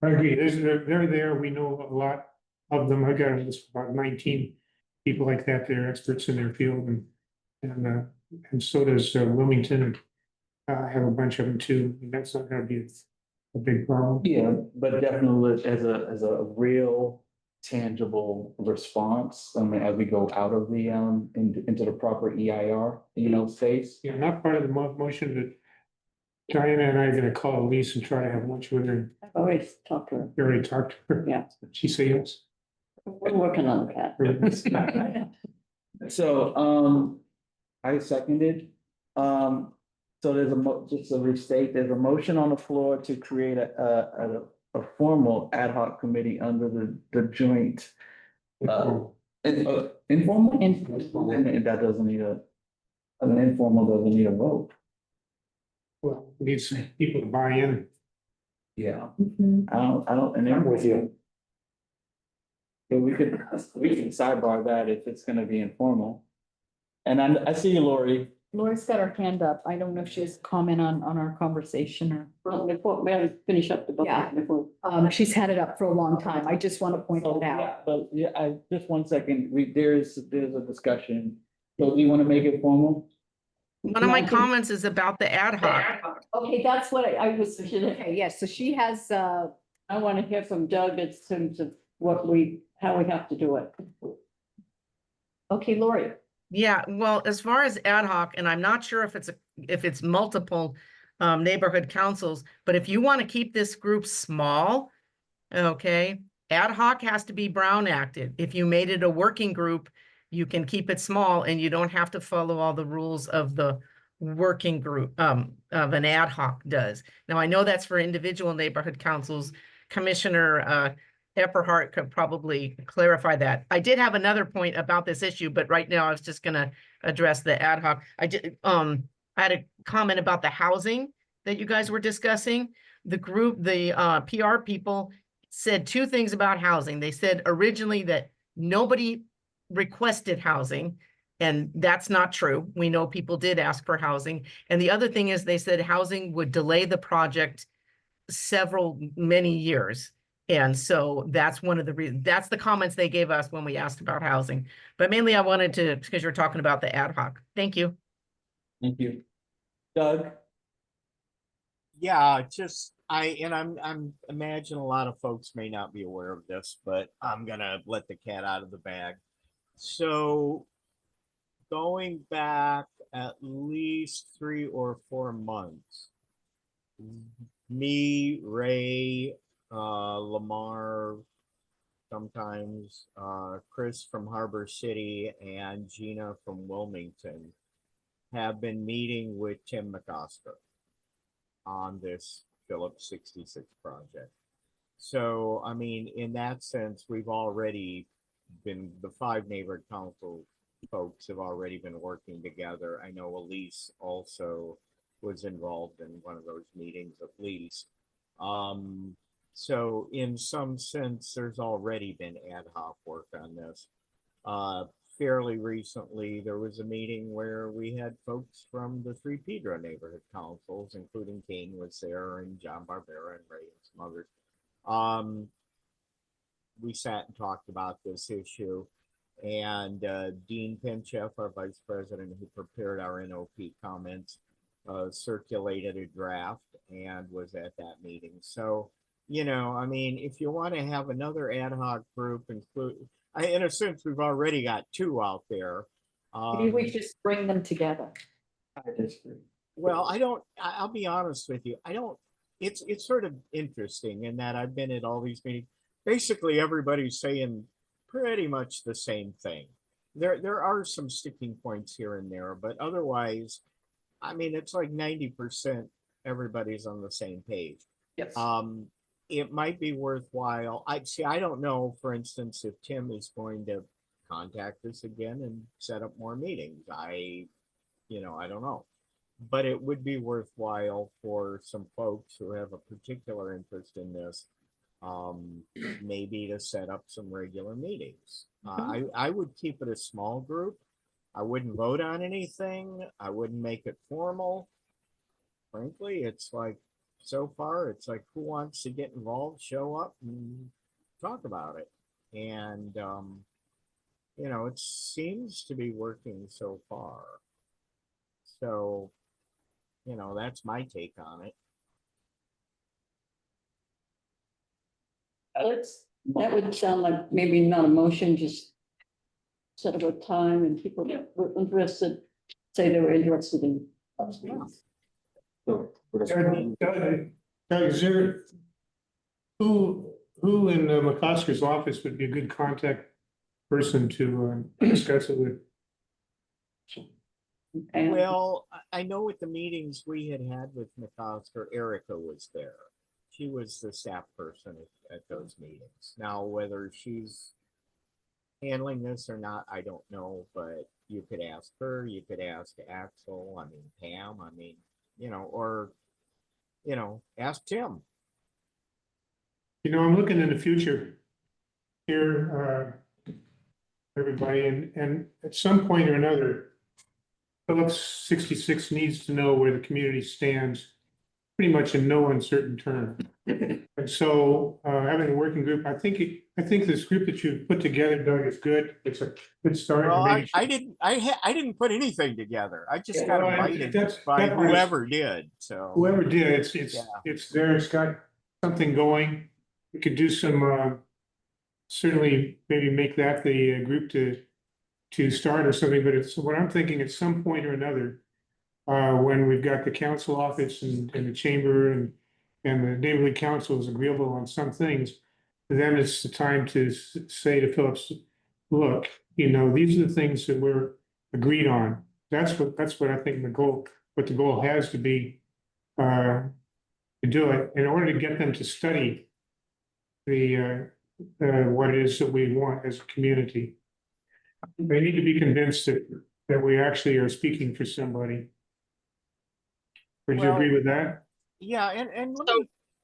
I agree. They're there. We know a lot of them. I got about 19 people like that. They're experts in their field, and so does Wilmington. I have a bunch of them too. And that's not going to be a big problem. Yeah, but definitely as a real tangible response. I mean, as we go out of the into the proper EIR, space. Yeah, not part of the motion, but Diana and I are going to call Elise and try to have lunch with her. I've already talked to her. You already talked to her? Yeah. She say yes? We're working on that. So, I seconded. So there's just to restate, there's a motion on the floor to create a formal ad hoc committee under the joint. Informal? Informal. And that doesn't need an informal doesn't need a vote. Well, we need some people to buy in. Yeah. I don't, and I'm with you. but we can sidebar that if it's gonna be informal. And I see you, Lori. Lori's got her hand up. I don't know if she has comment on our conversation or. Well, before, may I finish up the book? Yeah. Before. She's had it up for a long time. I just want to point Oh, that out. yeah, but yeah, just 1 second, there's a discussion. So do you want to make it formal? One of my comments is about the ad hoc. Okay, that's what I was, okay, yes, so she has, I want to hear from Doug in terms of how we have to do it. okay, Lori. Yeah, well, as far as ad hoc, and I'm not sure if it's multiple neighborhood councils, but if you want to keep this group small, okay, ad hoc has to be Brown acted. If you made it a working group, you can keep it small and you don't have to follow all the rules of the working group of an ad hoc does. Now, I know that's for individual neighborhood councils. Commissioner Epperhart could probably clarify that. I did have another point about this issue, but right now I was just gonna address the ad hoc. I had a comment about the housing that you guys were discussing. The group, the PR people said two things about housing. They said originally that nobody requested housing, and that's not true. We know people did ask for housing. And the other thing is they said housing would delay the project many years. And so that's one of the reasons, that's the comments they gave us when we asked about housing. But mainly I wanted to, because you're talking about the ad hoc. Thank you. Thank you. Doug? Yeah, I'm imagine a lot of folks may not be aware of this, but I'm gonna let the cat out of the bag. So going back at least 3 or 4 months, me, Ray, Lamar, sometimes Chris from Harbor City, and Gina from Wilmington have been meeting with Tim McCosker on this Phillips 66 project. So, I mean, in that sense, we've already been, the 5 neighborhood council folks have already been working together. I know Elise also was involved in one of those meetings at least. So in some sense, there's already been ad hoc work on this. Fairly recently, there was a meeting where we had folks from the 3 Pedro neighborhood councils, including Kane was there and John Barbera and Ray and some others. We sat and talked about this issue, and Dean Pinchef, our vice president who prepared our NOP comments, circulated a draft and was at that meeting. So, you know, I mean, if you want to have another ad hoc group, in a sense, we've already got 2 out there. Maybe we just bring them together. I disagree. Well, I'll be honest with you. It's sort of interesting in that I've been at all these meetings. Basically, everybody's saying pretty much the same thing. There are some sticking points here and there, but otherwise, I mean, it's like 90% everybody's on the same page. Yes. It might be worthwhile. I don't know, for instance, if Tim is going to contact us again and set up more meetings. I don't know. But it would be worthwhile for some folks who have a particular interest in this, maybe to set up some regular meetings. I would keep it a small group. I wouldn't vote on anything. I wouldn't make it formal. Frankly, it's like, so far, it's like, who wants to get involved, show up and talk about it. And, it seems to be working so far. So, that's my take on it. That would sound like maybe not a motion, just set up a time and people that were interested, say they were interested in. So, Doug, is there, who in McCosker's office would be a good contact person to discuss it with? Well, I know at the meetings we had with McCosker, Erica was there. She was the staff person at those meetings. Now, whether she's handling this or not, I don't know, but you could ask her, you could ask Axel, I mean, Pam, I mean, or, ask Tim. I'm looking in the future. hear everybody, and at some point or another, Phillips 66 needs to know where the community stands, pretty much in no uncertain term. And so having a working group, I think this group that you put together, Doug, is good. It's a good start. Well, and maybe- I didn't put anything together. I just got Well, invited that's- by that part is- whoever did, so. Whoever did, it's Yeah. there, it's got something going. We could do some certainly maybe make that the group to start or something, but it's what I'm thinking at some point or another. When we've got the council office and the chamber and the neighborhood council is agreeable on some things, then it's the time to say to Phillips, look, these are the things that we're agreed on. That's what I think what the goal has to be, to do it in order to get them to study what it is that we want as a community. They need to be convinced that we actually are speaking for somebody. Would you agree with that? Yeah, and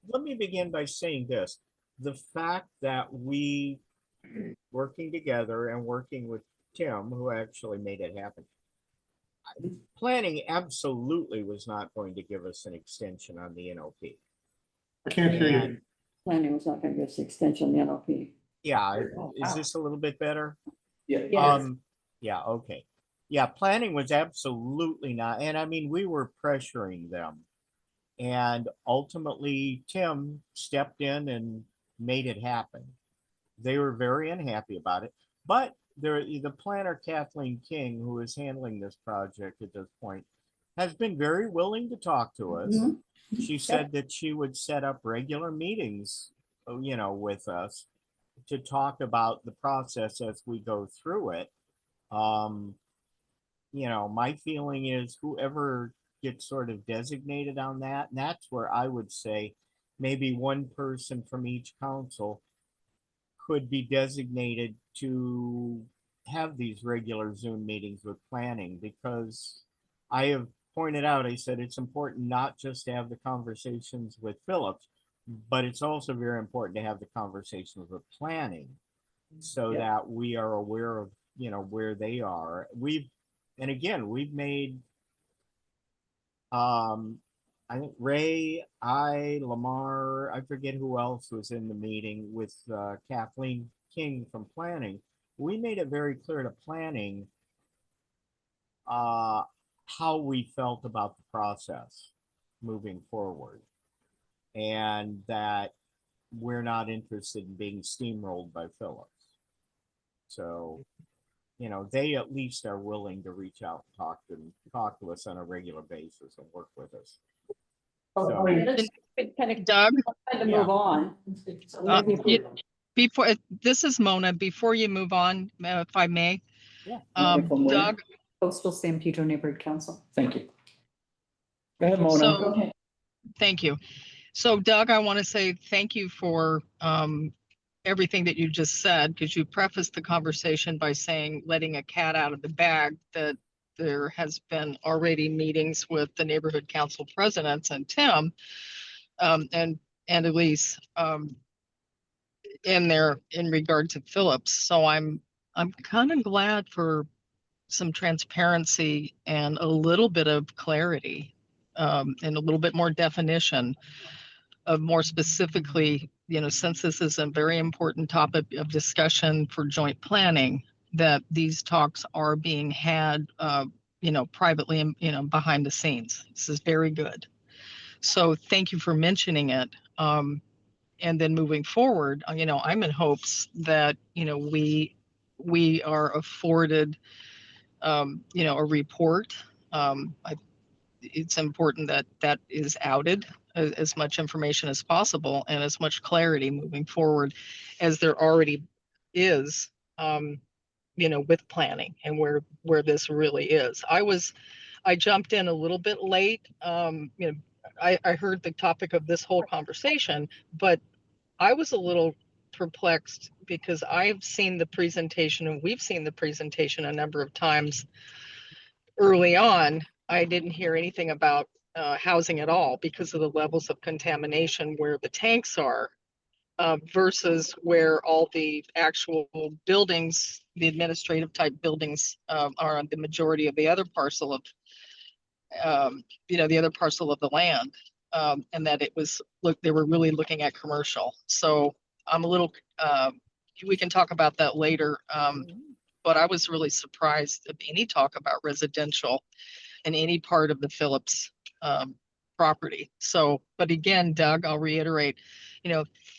let me begin by saying this. The fact that we working together and working with Tim, who actually made it happen. Planning absolutely was not going to give us an extension on the NOP. I can't hear you. Planning was not gonna give us the extension on the NLP. Yeah, is this a little bit better? Yeah. Yeah, okay. Yeah, planning was absolutely not, and I mean, we were pressuring them. And ultimately, Tim stepped in and made it happen. They were very unhappy about it, but the planner, Kathleen King, who is handling this project at this point, has been very willing to talk to us. She said that she would set up regular meetings, with us to talk about the process as we go through it. My feeling is whoever gets sort of designated on that, and that's where I would say maybe one person from each council could be designated to have these regular Zoom meetings with planning, because I have pointed out, I said it's important not just to have the conversations with Phillips, but it's also very important to have the conversations with planning so that we are aware of, where they are. We've made, I think Ray, Lamar, I forget who else was in the meeting with Kathleen King from planning. We made it very clear to planning how we felt about the process moving forward, and that we're not interested in being steamrolled by Phillips. So, they at least are willing to reach out and talk to us on a regular basis and work with us. Doug? Yeah. Move on. Before, this is Mona, before you move on, if I may. Yeah. Doug, Coastal San Pedro Neighborhood Council. Thank you. Go ahead, Mona. So, thank you. So Doug, I want to say thank you for everything that you just said, because you prefaced the conversation by saying, letting a cat out of the bag, that there has been already meetings with the neighborhood council presidents and Tim and Elise in regard to Phillips. So I'm kind of glad for some transparency and a little bit of clarity and a little bit more definition of, more specifically, since this is a very important topic of discussion for joint planning, that these talks are being had, privately and, behind the scenes. This is very good. So thank you for mentioning it. And then moving forward, I'm in hopes that, we are afforded, a report. It's important that is outed as much information as possible and as much clarity moving forward as there already is, with planning and where this really is. I jumped in a little bit late. I heard the topic of this whole conversation, but I was a little perplexed because I've seen the presentation and we've seen the presentation a number of times. Early on, I didn't hear anything about housing at all because of the levels of contamination where the tanks are. versus where all the actual buildings, the administrative type buildings, are on the majority of the other parcel of, the other parcel of the land. And that it was, look, they were really looking at commercial. So I'm a little, we can talk about that later. But I was really surprised at any talk about residential in any part of the Phillips property. So, but again, Doug, I'll reiterate,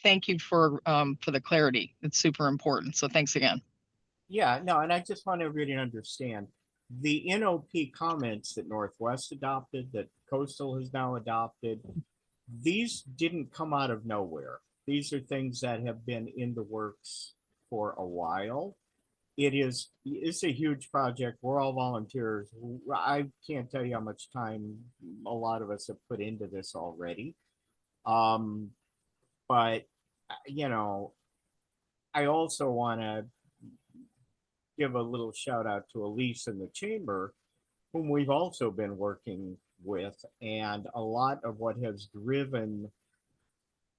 thank you for the clarity. It's super important. So thanks again. Yeah, no, and I just want everybody to understand, the NOP comments that Northwest adopted, that Coastal has now adopted, these didn't come out of nowhere. These are things that have been in the works for a while. It's a huge project. We're all volunteers. I can't tell you how much time a lot of us have put into this already. But I also want to give a little shout out to Elise in the chamber, whom we've also been working with, and a lot of what has driven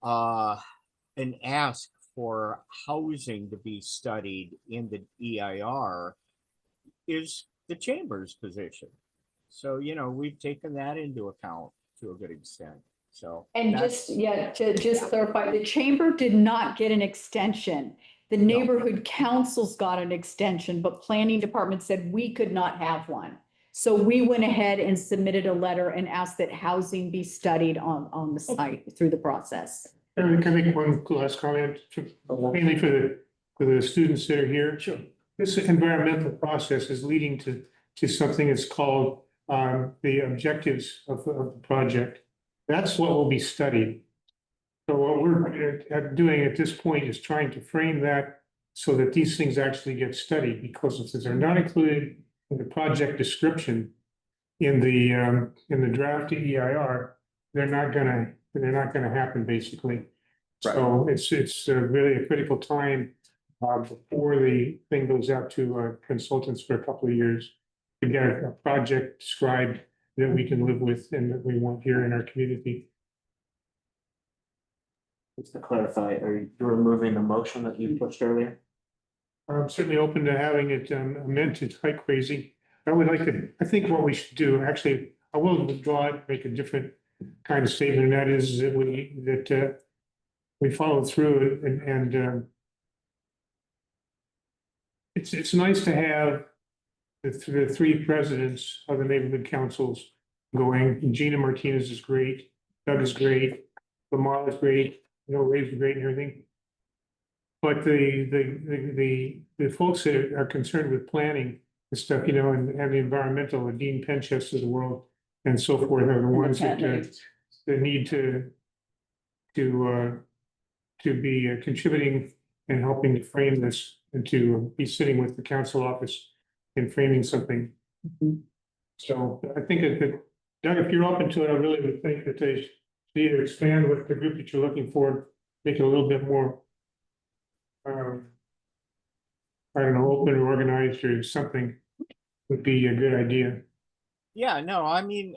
an ask for housing to be studied in the EIR is the chamber's position. So, we've taken that into account to a good extent. So, and to just clarify, the chamber did not get an extension. The neighborhood councils got an extension, but planning department said we could not have one. So we went ahead and submitted a letter and asked that housing be studied on the site through the process. Can I make one last comment, mainly for the students that are here? Sure. This environmental process is leading to something that's called the objectives of the project. That's what will be studied. So what we're doing at this point is trying to frame that so that these things actually get studied, because if they're not included in the project description in the draft EIR, they're not gonna happen, basically. So it's really a critical time before the thing goes out to consultants for a couple of years to get a project described that we can live with and that we want here in our community. Just to clarify, are you removing the motion that you pushed earlier? I'm certainly open to having it amended quite crazy. I think what we should do, actually, I will withdraw it, make a different kind of statement, and that is that we follow through and it's nice to have the three presidents of the neighborhood councils going. Gina Martinez is great, Doug is great, Lamar is great, Ray's great and everything. But the folks that are concerned with planning and stuff, and the environmental, the Dean Penchest of the world and so forth are the ones that need to be contributing and helping to frame this and to be sitting with the council office and framing something. So I think that, Doug, if you're open to it, I really would think that they should either expand with the group that you're looking for, make it a little bit more I don't know, open or organized or something would be a good idea. Yeah, no, I mean,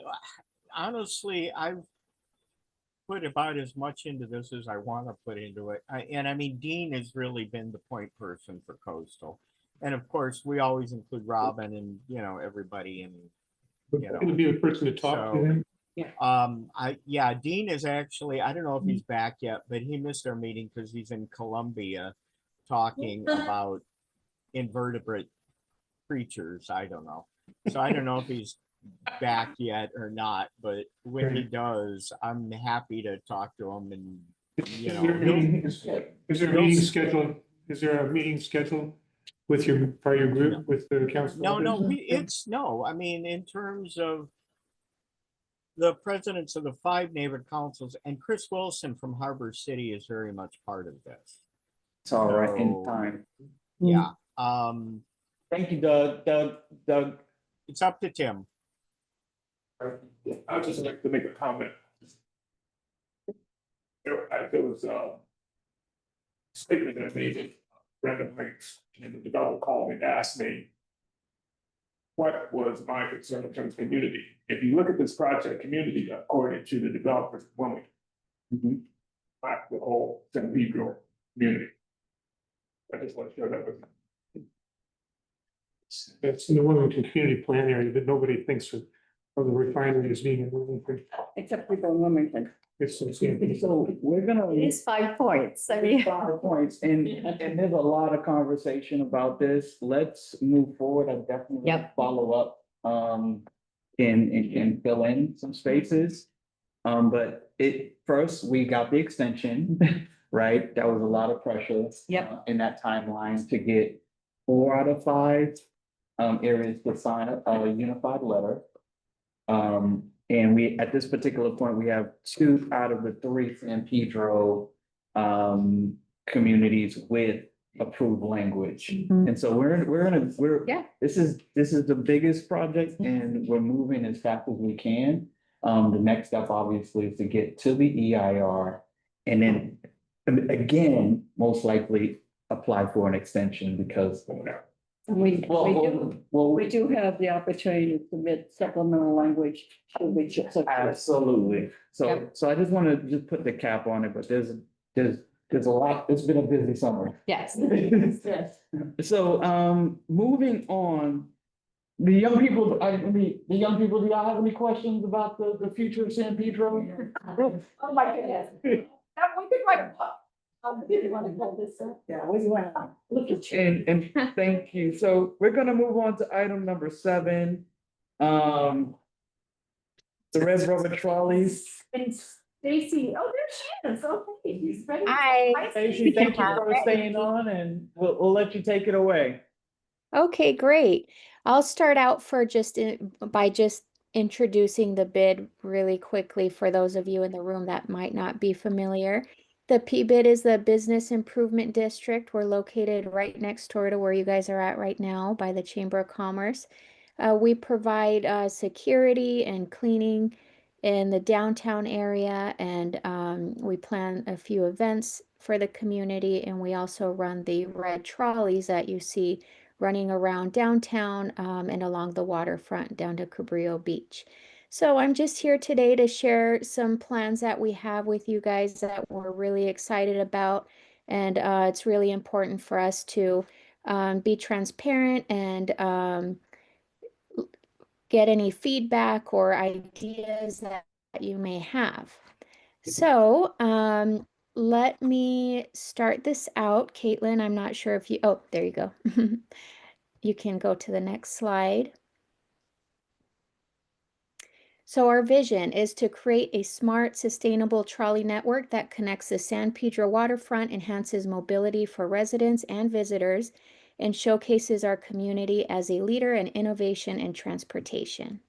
honestly, I've put about as much into this as I want to put into it. And I mean, Dean has really been the point person for Coastal. And of course, we always include Robin and, everybody and, Would be the person to talk to him. Yeah. Dean is actually, I don't know if he's back yet, but he missed our meeting because he's in Colombia talking about invertebrate creatures. I don't know. So I don't know if he's back yet or not, but when he does, I'm happy to talk to him and, Is there a meeting scheduled? Is there a meeting scheduled with your group, with the council? No, I mean, in terms of the presidents of the 5 neighborhood councils, and Chris Wilson from Harbor City is very much part of this. It's all right in time. Yeah. Thank you, Doug. It's up to Tim. I'd just like to make a comment. There was a statement that I made in Brandon Links, and the developer called me and asked me what was my concern in terms of community. If you look at this project, community, according to the developers, Wilmington, impact the whole San Pedro community. I just want to share that with you. It's in the Wilmington Community Plan area, but nobody thinks of the refinery as being in Wilmington. Except people in Wilmington. It's so So we're gonna. It is 5 points. I mean. 5 points, and there's a lot of conversation about this. Let's move forward. I definitely Yep. follow up, and fill in some spaces. But first, we got the extension, right? That was a lot of pressure. Yep. In that timeline to get 4 out of 5 areas to sign a unified letter. And we, at this particular point, we have 2 out of the 3 San Pedro communities with approved language. And so Yeah. this is the biggest project and we're moving as fast as we can. The next step obviously is to get to the EIR and then again, most likely apply for an extension because. We We do have the opportunity to submit supplemental language. Should we just- Absolutely. So I just want to just put the cap on it, but there's a lot, it's been a busy summer. Yes. Yes. So, moving on, the young people, the young people, do y'all have any questions about the future of San Pedro? Oh, my goodness. We could write a book. You want to call this up? Yeah, what do you want? Look at you. And thank you. So we're gonna move on to item number 7. The red rubber trolleys. And Stacy, oh, there she is. Okay, he's ready. Hi. Stacey, thank you for staying on and we'll let you take it away. Okay, great. I'll start out by just introducing the bid really quickly for those of you in the room that might not be familiar. The PBID is the Business Improvement District. We're located right next door to where you guys are at right now by the Chamber of Commerce. We provide security and cleaning in the downtown area, and we plan a few events for the community, and we also run the red trolleys that you see running around downtown and along the waterfront down to Cabrillo Beach. So I'm just here today to share some plans that we have with you guys that we're really excited about. And it's really important for us to be transparent and get any feedback or ideas that you may have. So let me start this out. Caitlin, I'm not sure if you, oh, there you go. You can go to the next slide. So our vision is to create a smart, sustainable trolley network that connects the San Pedro waterfront, enhances mobility for residents and visitors, and showcases our community as a leader in innovation and transportation.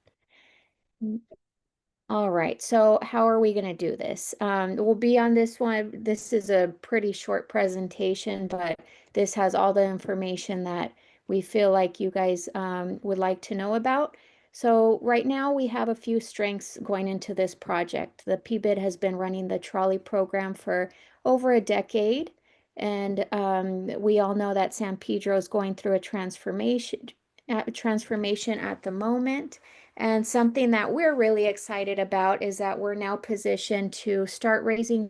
All right, so how are we going to do this? We'll be on this one. This is a pretty short presentation, but this has all the information that we feel like you guys would like to know about. So right now we have a few strengths going into this project. The PBID has been running the trolley program for over a decade, and we all know that San Pedro is going through a transformation at the moment. And something that we're really excited about is that we're now positioned to start raising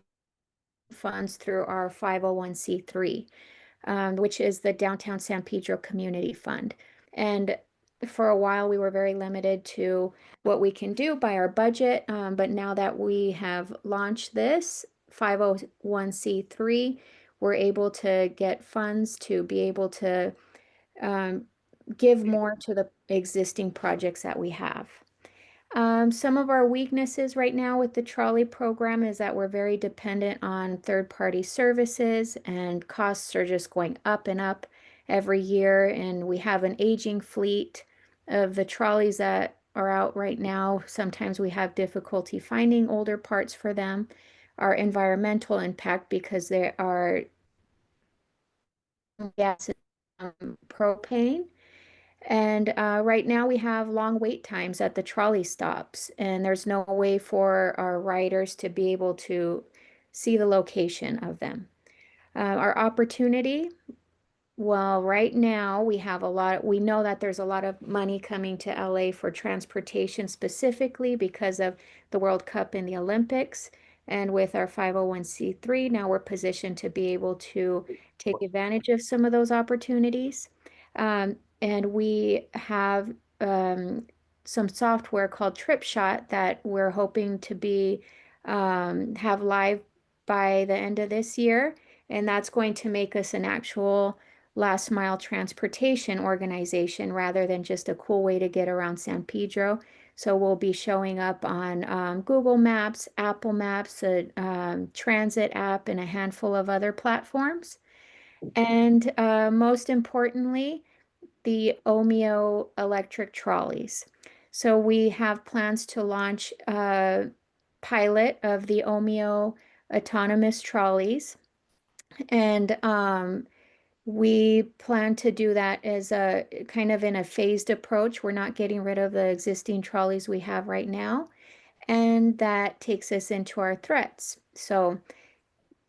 funds through our 501c3, which is the Downtown San Pedro Community Fund. And for a while, we were very limited to what we can do by our budget. But now that we have launched this 501c3, we're able to get funds to be able to give more to the existing projects that we have. Some of our weaknesses right now with the trolley program is that we're very dependent on third-party services, and costs are just going up and up every year. And we have an aging fleet of the trolleys that are out right now. Sometimes we have difficulty finding older parts for them. Our environmental impact, because there are gas and propane. And right now we have long wait times at the trolley stops, and there's no way for our riders to be able to see the location of them. Our opportunity, well, right now we know that there's a lot of money coming to LA for transportation specifically because of the World Cup and the Olympics. And with our 501(c)(3, now we're positioned to be able to take advantage of some of those opportunities. And we have some software called TripShot that we're hoping to be have live by the end of this year. And that's going to make us an actual last mile transportation organization rather than just a cool way to get around San Pedro. So we'll be showing up on Google Maps, Apple Maps, a transit app, and a handful of other platforms. And most importantly, the Omeo electric trolleys. So we have plans to launch a pilot of the Omeo autonomous trolleys. And we plan to do that as a kind of in a phased approach. We're not getting rid of the existing trolleys we have right now. And that takes us into our threats. So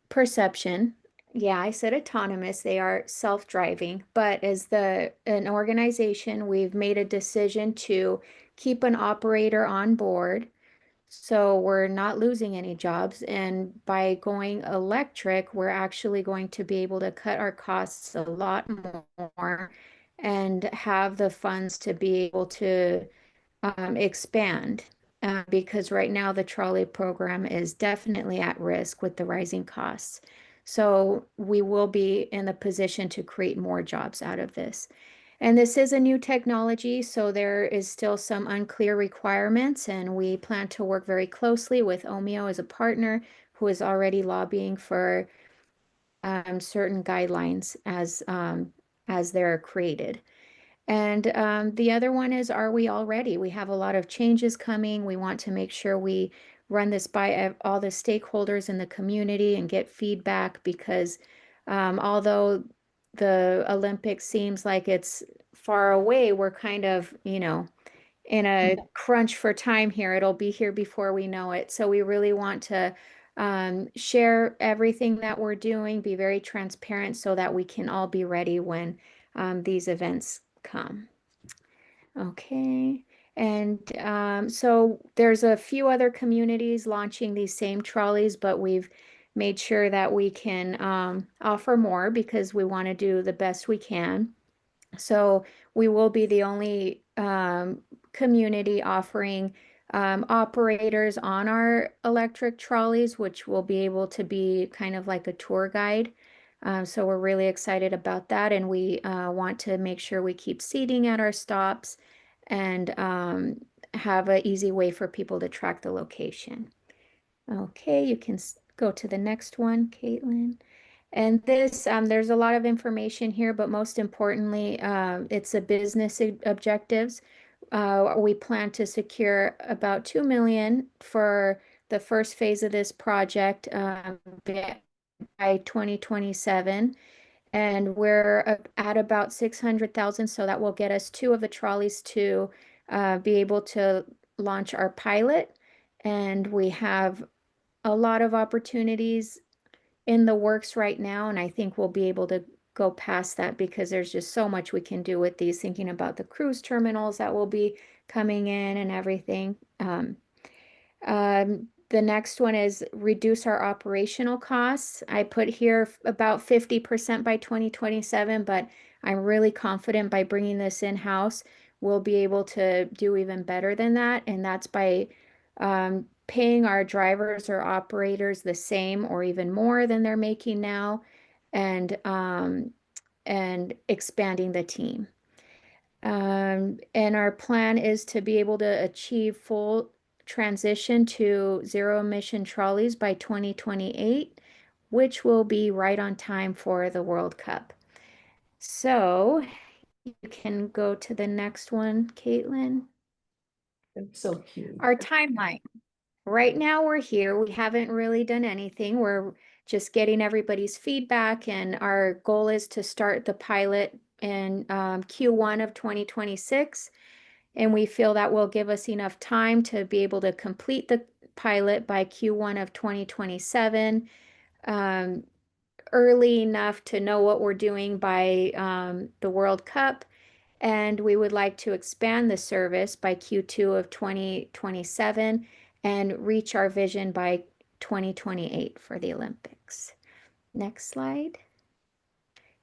perception. Yeah, I said autonomous. They are self-driving, but as an organization, we've made a decision to keep an operator on board. So we're not losing any jobs. And by going electric, we're actually going to be able to cut our costs a lot more and have the funds to be able to expand. Because right now the trolley program is definitely at risk with the rising costs. So we will be in the position to create more jobs out of this. And this is a new technology, so there is still some unclear requirements, and we plan to work very closely with Omeo as a partner who is already lobbying for certain guidelines as they're created. And the other one is, are we all ready? We have a lot of changes coming. We want to make sure we run this by all the stakeholders in the community and get feedback because although the Olympics seems like it's far away, we're kind of, in a crunch for time here. It'll be here before we know it. So we really want to share everything that we're doing, be very transparent so that we can all be ready when these events come. Okay. And so there's a few other communities launching these same trolleys, but we've made sure that we can offer more because we want to do the best we can. So we will be the only community offering operators on our electric trolleys, which will be able to be kind of like a tour guide. So we're really excited about that, and we want to make sure we keep seating at our stops and have an easy way for people to track the location. Okay, you can go to the next one, Caitlin. And this, there's a lot of information here, but most importantly, it's a business objectives. We plan to secure about 2 million for the first phase of this project by 2027. And we're at about 600,000, so that will get us 2 of the trolleys to be able to launch our pilot. And we have a lot of opportunities in the works right now, and I think we'll be able to go past that because there's just so much we can do with these, thinking about the cruise terminals that will be coming in and everything. The next one is reduce our operational costs. I put here about 50% by 2027, but I'm really confident by bringing this in-house, we'll be able to do even better than that. And that's by paying our drivers or operators the same or even more than they're making now, and expanding the team. And our plan is to be able to achieve full transition to zero emission trolleys by 2028, which will be right on time for the World Cup. So you can go to the next one, Caitlin. That's so cute. Our timeline. Right now we're here. We haven't really done anything. We're just getting everybody's feedback, and our goal is to start the pilot in Q1 of 2026. And we feel that will give us enough time to be able to complete the pilot by Q1 of 2027, early enough to know what we're doing by the World Cup. And we would like to expand the service by Q2 of 2027 and reach our vision by 2028 for the Olympics. Next slide.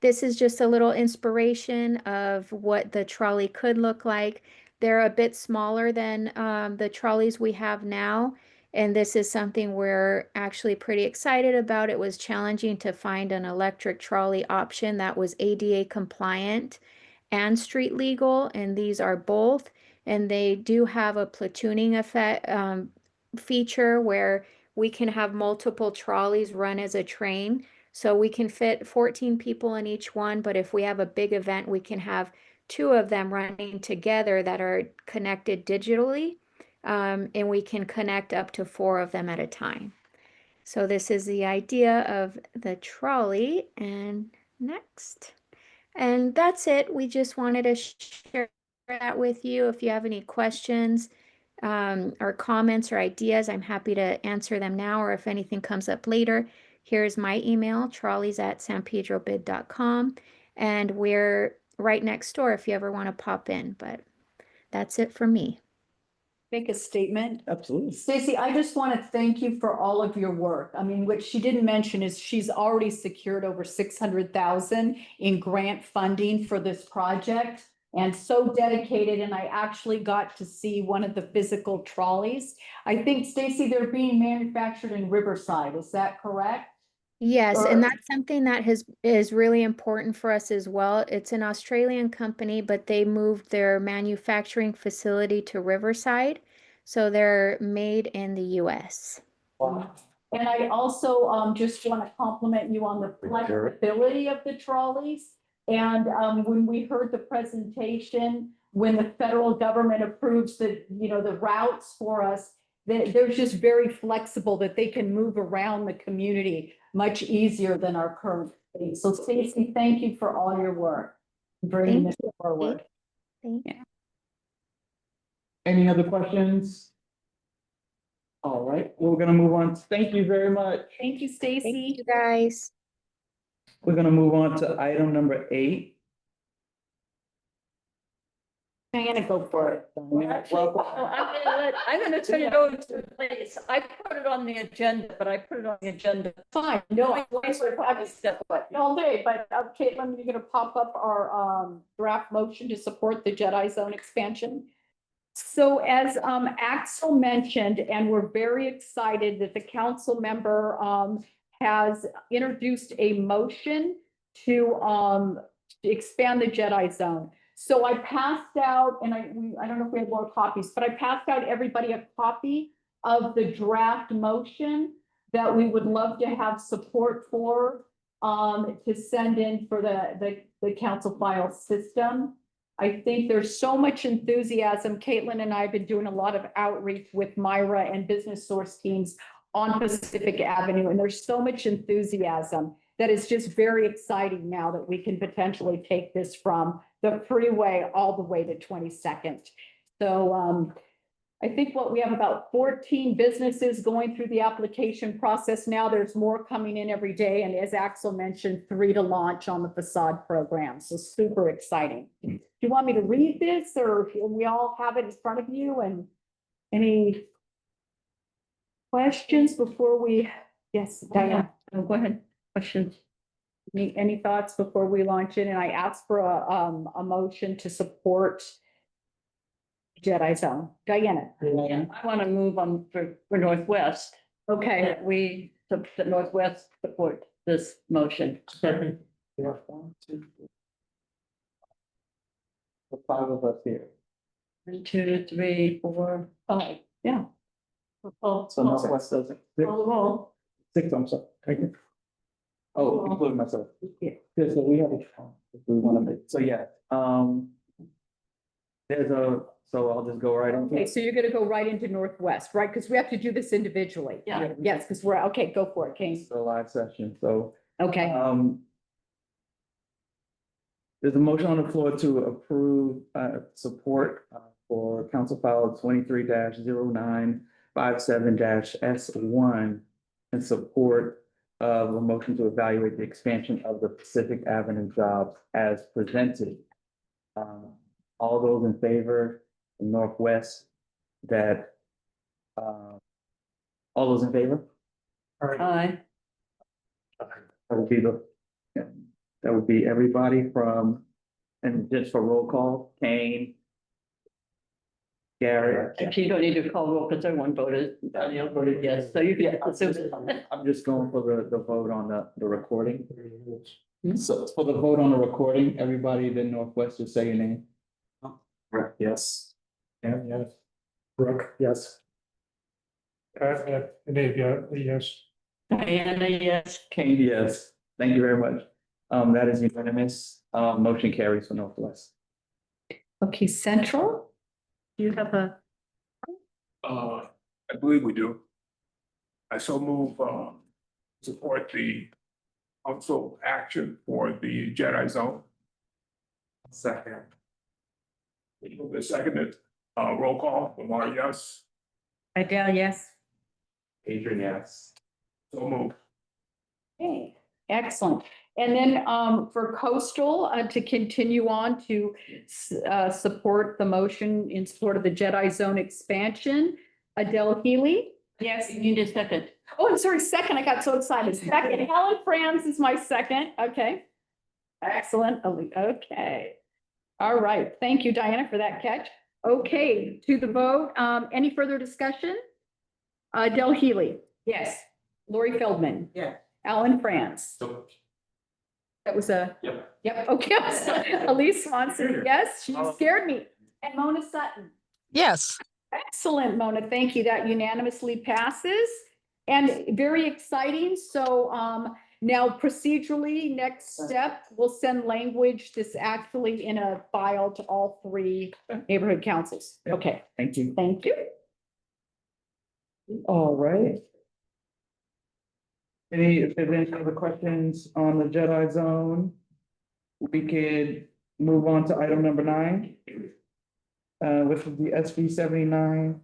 This is just a little inspiration of what the trolley could look like. They're a bit smaller than the trolleys we have now. And this is something we're actually pretty excited about. It was challenging to find an electric trolley option that was ADA compliant and street legal, and these are both. And they do have a platooning effect feature where we can have multiple trolleys run as a train. So we can fit 14 people in each one, but if we have a big event, we can have 2 of them running together that are connected digitally, and we can connect up to 4 of them at a time. So this is the idea of the trolley. And next. And that's it. We just wanted to share that with you. If you have any questions or comments or ideas, I'm happy to answer them now, or if anything comes up later. Here's my email, trolleys@sanpedrobid.com, and we're right next door if you ever want to pop in. But that's it for me. Make a statement. Absolutely. Stacy, I just want to thank you for all of your work. I mean, what she didn't mention is she's already secured over 600,000 in grant funding for this project, and so dedicated. And I actually got to see one of the physical trolleys. I think, Stacy, they're being manufactured in Riverside. Is that correct? Yes, Or- and that's something that is really important for us as well. It's an Australian company, but they moved their manufacturing facility to Riverside, so they're made in the US. Wow. And I also just want to compliment you on the flexibility of the trolleys. And when we heard the presentation, when the federal government approves the routes for us, they're just very flexible, that they can move around the community much easier than our current fleet. So Stacy, thank you for all your work, bringing this forward. Thank you. Any other questions? All right, we're gonna move on. Thank you very much. Thank you, Thank Stacy. you, guys. We're gonna move on to item number 8. Diana, go for it. Welcome. I'm gonna turn it over to Liz. I put it on the agenda, but I put it on the agenda. Fine, no, I all day, but Caitlin, you're gonna pop up our draft motion to support the Jedi Zone expansion. So as Axel mentioned, and we're very excited that the council member has introduced a motion to expand the Jedi Zone. So I passed out, and I don't know if we have more copies, but I passed out everybody a copy of the draft motion that we would love to have support for to send in for the council file system. I think there's so much enthusiasm. Caitlin and I have been doing a lot of outreach with Myra and Business Source teams on Pacific Avenue, and there's so much enthusiasm that is just very exciting now that we can potentially take this from the freeway all the way to 22nd. So I think we have about 14 businesses going through the application process now. There's more coming in every day. And as Axel mentioned, 3 to launch on the facade program. So super exciting. Do you want me to read this, or we all have it in front of you? And any questions before we, yes, Diana, go ahead. Questions? Any thoughts before we launch it? And I asked for a motion to support Jedi Zone. Diana. I want to move on for Northwest. Okay. That we, the Northwest support this motion. Second. 1, 2, 3. The 5 of us here. 1, 2, 3, 4, 5. Yeah. So Northwest doesn't. 6, I'm sorry. Thank you. Oh, including myself. Yeah. Good, so we have if we want to make, so yeah, so I'll just go right Okay, into it. so you're gonna go right into Northwest, right? Because we have to do this individually. Yeah. Yes, because we're, okay, go for it, Kane. It's a live session, so, Okay. there's a motion on the floor to approve, support, for Council File 23-0957-S1 in support of a motion to evaluate the expansion of the Pacific Avenue jobs as presented. All those in favor in Northwest that, all those in favor? Aye. That would be that would be everybody from, and just for roll call, Kane, Garrett. Actually, you don't need to call roll because everyone voted, Danielle voted yes, so you can assume. I'm just going for the vote on the recording. So for the vote on the recording, everybody in Northwest, just say your name. Right, yes. And yes. Brooke, yes. Dave, yes. Diana, yes. Kane, yes. Thank you very much. That is unanimous. Motion carries for Northwest. Okay, Central? Do you have a? I believe we do. I so move, support the council action for the Jedi Zone. Second. The second, roll call, Lamar, yes. Adele, yes. Adrian, yes. So move. Okay, excellent. And then for Coastal, to continue on to support the motion in support of the Jedi Zone expansion, Adele Healy. Yes, you need a second. Oh, I'm sorry, second, I got so excited. Second, Helen Franz is my second, okay. Excellent, okay. All right, thank you, Diana, for that catch. Okay, to the vote, any further discussion? Adele Healy. Yes. Lori Feldman. Yeah. Alan Franz. So, That was a, yep. okay. Elise Swanson, yes, she scared me. And Mona Sutton. Yes. Excellent, Mona. Thank you. That unanimously passes. And very exciting. So now procedurally, next step, we'll send language that's actually in a file to all 3 neighborhood councils. Okay, Thank you. thank you. All right. If there's any other questions on the Jedi Zone, we could move on to item number 9. Which is the SB 79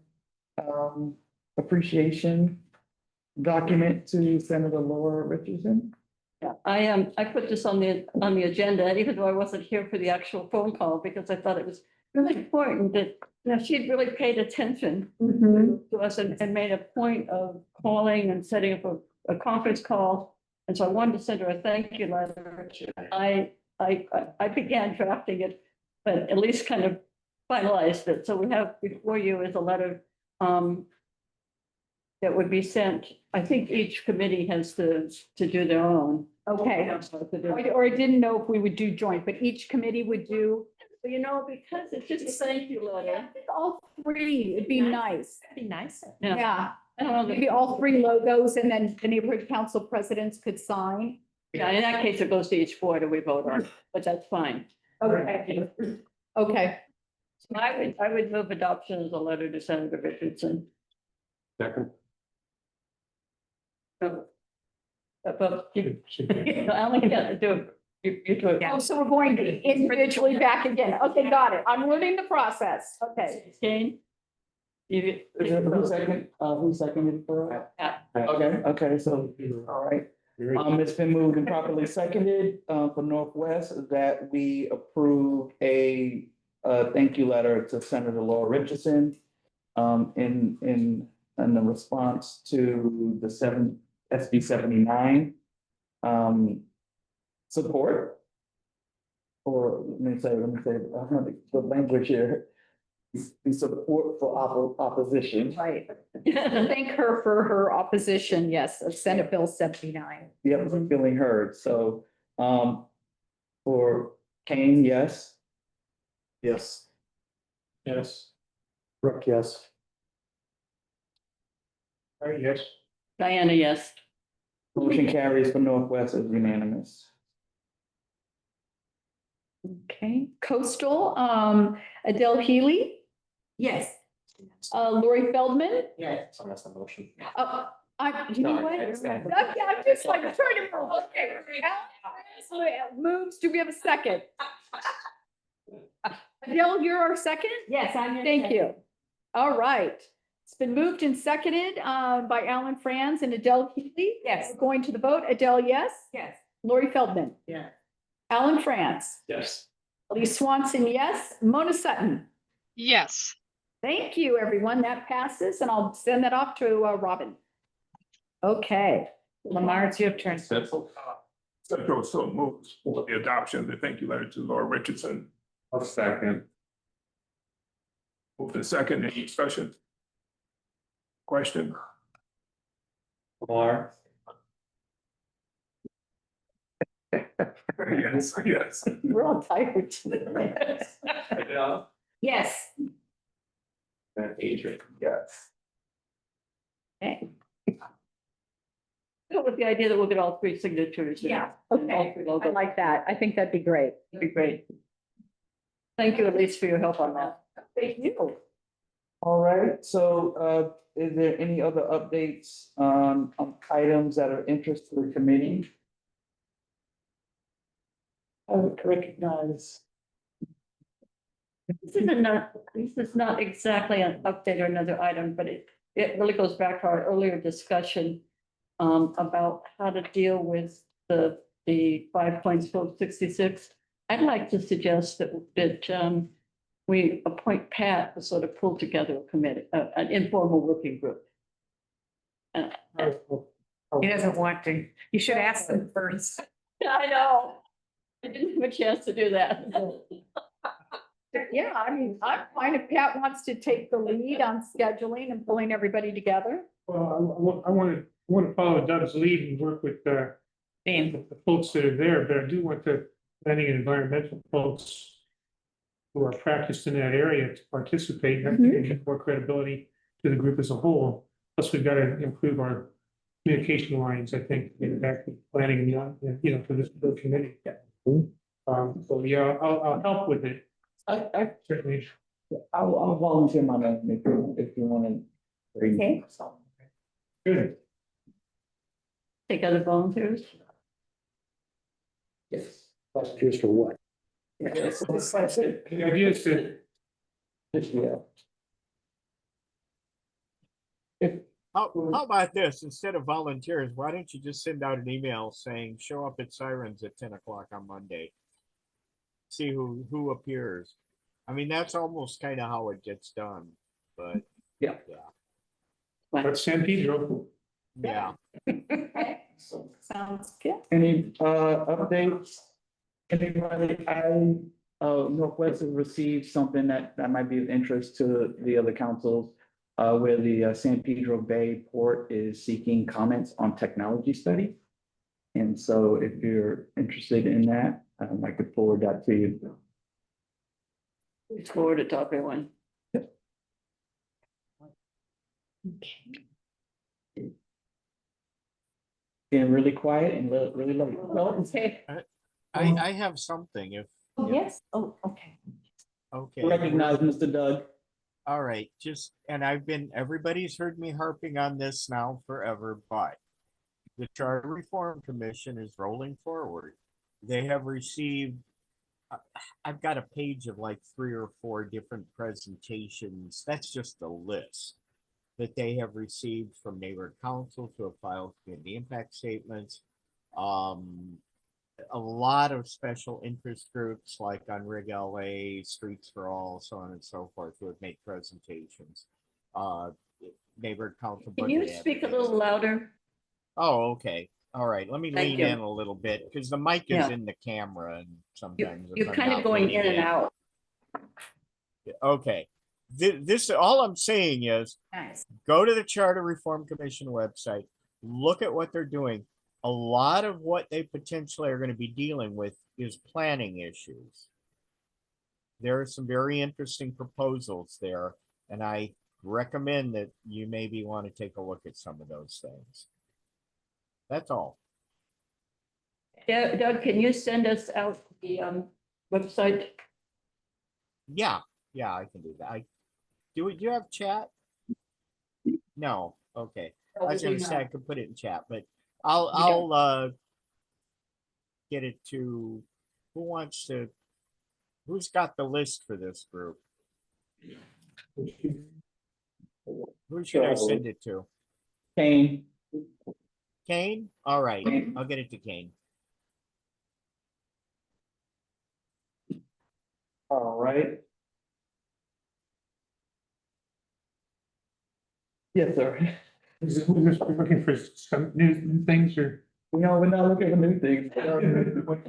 appreciation document to Senator Laura Richardson. Yeah, I put this on the agenda, even though I wasn't here for the actual phone call, because I thought it was really important that, she'd really paid attention to us and made a point of calling and setting up a conference call. And so I wanted to send her a thank you letter. I began drafting it, but at least kind of finalized it. So we have before you is a letter that would be sent. I think each committee has to do their own. Okay. Or I didn't know if we would do joint, but each committee would do. Because it's just a thank you letter. All 3, it'd be nice. That'd be nice. Yeah. I don't know. Maybe all 3 logos and then the neighborhood council presidents could sign. Yeah, in that case, it goes to each board and we vote on it, but that's fine. Okay. Okay. So I would move adoption as a letter to Senator Richardson. Second. But I only got to do it. You do it. Oh, so we're going to individually back again. Okay, got it. I'm learning the process. Okay. Jane? Who seconded for? Yeah. Okay, so, all right. It's been moved and properly seconded, for Northwest that we approve a thank you letter to Senator Laura Richardson, in the response to the SB 79, support. Or let me say, the language here. The support for opposition. Right. Thank her for her opposition, yes, of Senate Bill 79. Yep, feeling heard. So, for Kane, yes. Yes. Yes. Brooke, yes. Yes. Diana, yes. Motion carries for Northwest as unanimous. Okay, Coastal, Adele Healy, Yes. Lori Feldman. Yes. So that's the motion. You know what? Sorry, I- Okay, I'm just like trying to, okay. Moves, do we have a second? Adele, you're our second? Yes, I'm. your Thank second. you. All right. It's been moved and seconded by Alan Franz and Adele Healy. Yes. We're going to the vote. Adele, yes? Yes. Lori Feldman? Yeah. Alan Franz? Yes. Elise Swanson, yes. Mona Sutton? Yes. Thank you, everyone. That passes, and I'll send that off to Robin. Okay, Lamar, it's your turn. Central so moves for the adoption of the thank you letter to Laura Richardson. I'll second. Move to second, any discussion? Question? Lamar. Yes, yes. We're all tired. Adele. Yes. And Adrian, yes. Okay. Go with the idea that we'll get all three signatures. Yeah, And all okay. three I logos. like that. I think that'd be great. That'd be great. Thank you, Elise, for your help on that. Thank you. All right, so is there any other updates on items that are interest to the committee? I would recognize. This is not exactly an update or another item, but it really goes back to our earlier discussion about how to deal with the 5.66. I'd like to suggest that we appoint Pat to sort of pull together a committee, an informal working group. He doesn't want to. You should ask them first. I know. I didn't have a chance to do that. Yeah, I mean, I'm fine if Pat wants to take the lead on scheduling and pulling everybody together. Well, I want to follow Doug's lead and work with the folks that are there, but I do want the planning and environmental folks who are practiced in that area to participate and get more credibility to the group as a whole. Plus, we've got to improve our communication lines, I think, in back to planning, for this committee. So yeah, I'll help with it. I Certainly. I'll volunteer my name if you want to. Okay. Good. Take other volunteers. Yes. Volunteers for what? Yes. The idea is to, Yeah. How about this? Instead of volunteers, why don't you just send out an email saying, show up at Sirens at 10 o'clock on Monday? See who appears. I mean, that's almost kind of how it gets done, but Yeah. but San Pedro. yeah. Sounds good. Any updates? Anybody, Northwest has received something that might be of interest to the other councils. Where the San Pedro Bay Port is seeking comments on technology study. And so if you're interested in that, I could forward that to you. It's forward to everyone. Being really quiet and really low. Well, Okay. I have something if Yes. Oh, okay. okay. recognize Mr. Doug. All right, and everybody's heard me harping on this now forever, but the Charter Reform Commission is rolling forward. They have received, I've got a page of like 3 or 4 different presentations. That's just a list that they have received from neighborhood council to have filed community impact statements. A lot of special interest groups like on Rig LA, Streets for All, so on and so forth, who have made presentations. Neighborhood council. Can you speak a little louder? Oh, okay. All right. Let me Thank lean you. in a little bit because the mic is Yeah. in the camera and sometimes if You're I'm kind of not going leaning in and out. Okay. This all I'm saying is Nice. go to the Charter Reform Commission website, look at what they're doing. A lot of what they potentially are going to be dealing with is planning issues. There are some very interesting proposals there, and I recommend that you maybe want to take a look at some of those things. That's all. Doug, can you send us out the website? Yeah, I can do that. Do you have chat? No. Okay. I was going to say I could put it in chat, but I'll get it to who's got the list for this group? Who should I send it to? Kane. Kane? All right. I'll get it to Kane. All right. Yes, sir. we're just looking for some new things or? No, we're not looking for new things. What,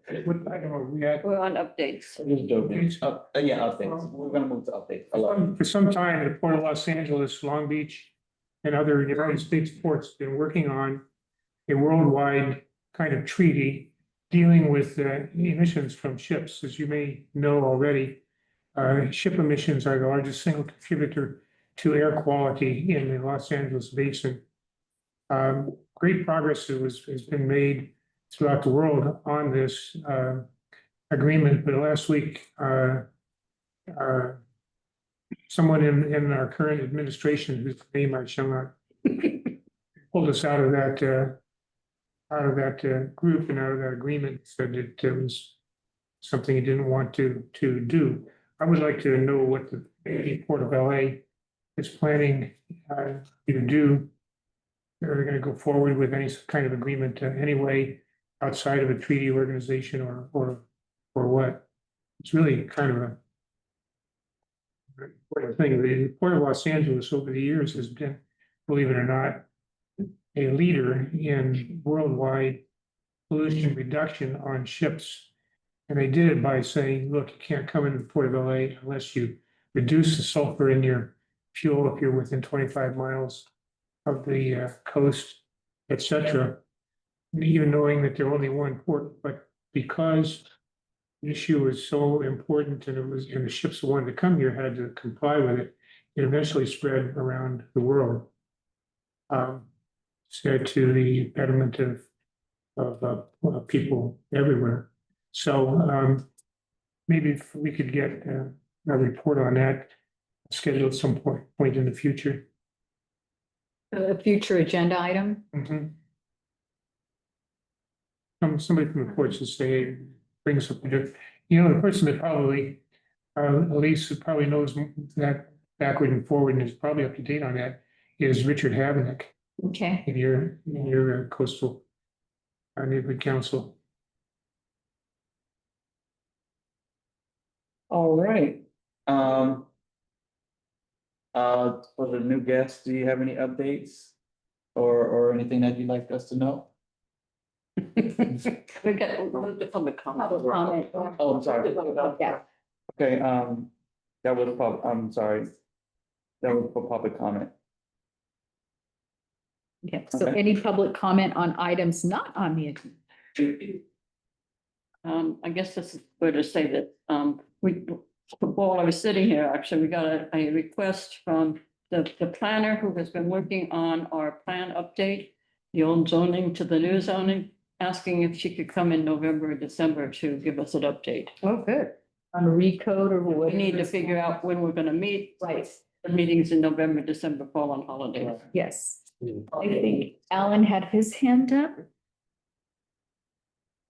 I don't know, we had. We're on updates. Just joking. Yeah, updates. We're gonna move to updates. I love it. For some time, the Port of Los Angeles, Long Beach, and other United States ports have been working on a worldwide kind of treaty dealing with emissions from ships. As you may know already, ship emissions are the largest single contributor to air quality in the Los Angeles basin. Great progress has been made throughout the world on this agreement, but last week, someone in our current administration, whose name I shall not, pulled us out of that group and out of that agreement, said that it was something he didn't want to do. I would like to know what the Port of LA is planning to do. They're going to go forward with any kind of agreement anyway, outside of a treaty organization or what. It's really kind of a important thing. The Port of Los Angeles over the years has been, believe it or not, a leader in worldwide pollution reduction on ships. And they did it by saying, look, you can't come into the Port of LA unless you reduce the sulfur in your fuel if you're within 25 miles of the coast, etc. Even knowing that they're only one port, but because the issue was so important and the ships that wanted to come here had to comply with it, it eventually spread around the world. Said to the betterment of people everywhere. So maybe if we could get a report on that scheduled at some point in the future. A future agenda item? Somebody from the courts should say, bring something to, the person that probably, Elise, who probably knows that backward and forward and is probably up to date on that, is Richard Havenick. Okay. In your coastal neighborhood council. All right. For the new guests, do you have any updates or anything that you'd like us to know? We got the public comment. Oh, I'm sorry. Yeah. Okay, that was I'm sorry. That was for public comment. Yeah, so Okay. any public comment on items not on the agenda? I guess this is fair to say that, while I was sitting here, actually, we got a request from the planner who has been working on our plan update, the old zoning to the new zoning, asking if she could come in November or December to give us an update. Oh, good. On a recode or We what? need to figure out when we're gonna meet. Right. The meetings in November, December fall on holidays. Yes. I think Alan had his hand up.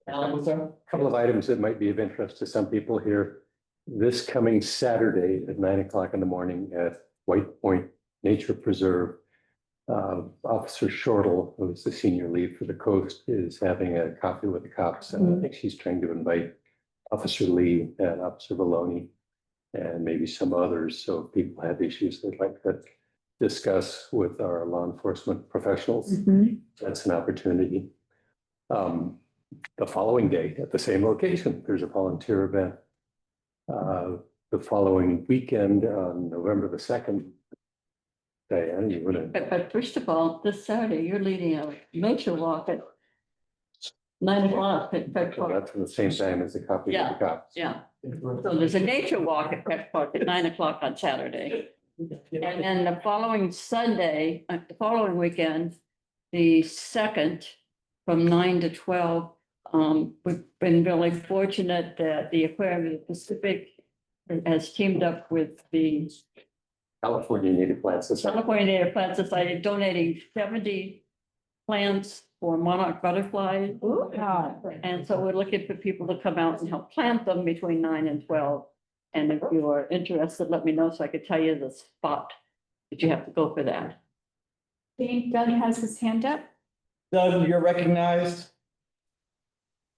Couple of items that might be of interest to some people here. This coming Saturday at 9 o'clock in the morning at White Point Nature Preserve, Officer Shortle, who is the senior lead for the coast, is having a coffee with the cops. And I think she's trying to invite Officer Lee and Officer Maloney and maybe some others. So if people have issues they'd like to discuss with our law enforcement professionals, that's an opportunity. The following day at the same location, there's a volunteer event. The following weekend on November the 2nd, Diane, you would have. But first of all, this Saturday, you're leading a nature walk at 9 o'clock at Pet Park. That's at the same time as the coffee with the cops. Yeah, so there's a nature walk at Pet Park at 9 o'clock on Saturday. And then the following Sunday, the following weekend, the 2nd, from 9 to 12. We've been really fortunate that the Aquarium of the Pacific has teamed up with the California Native Plant Society. California Native Plant Society, donating 70 plants for monarch butterflies. And so we're looking for people to come out and help plant them between 9 and 12. And if you are interested, let me know so I could tell you the spot that you have to go for that. I think Doug has his hand up. Doug, you're recognized.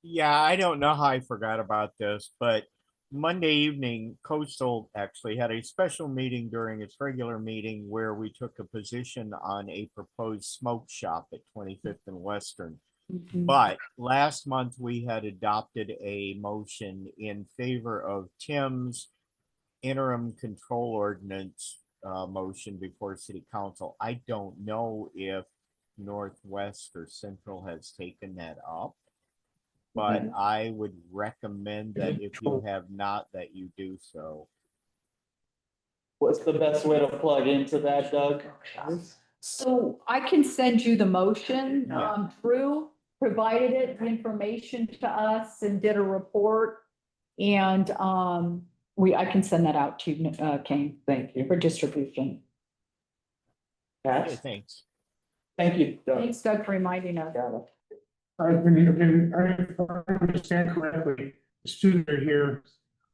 Yeah, I don't know how I forgot about this, but Monday evening, Coastal actually had a special meeting during its regular meeting where we took a position on a proposed smoke shop at 25th and Western. But last month we had adopted a motion in favor of Tim's interim control ordinance motion before city council. I don't know if Northwest or Central has taken that up. But I would recommend that if you have not, that you do so. What's the best way to plug into that, Doug? So I can send you the motion. Drew provided it, information to us and did a report. And I can send that out to you, Kane. Thank you. For distribution. Okay, thanks. Thank you, Doug. Thanks, Doug, for reminding us. I understand correctly, the students are here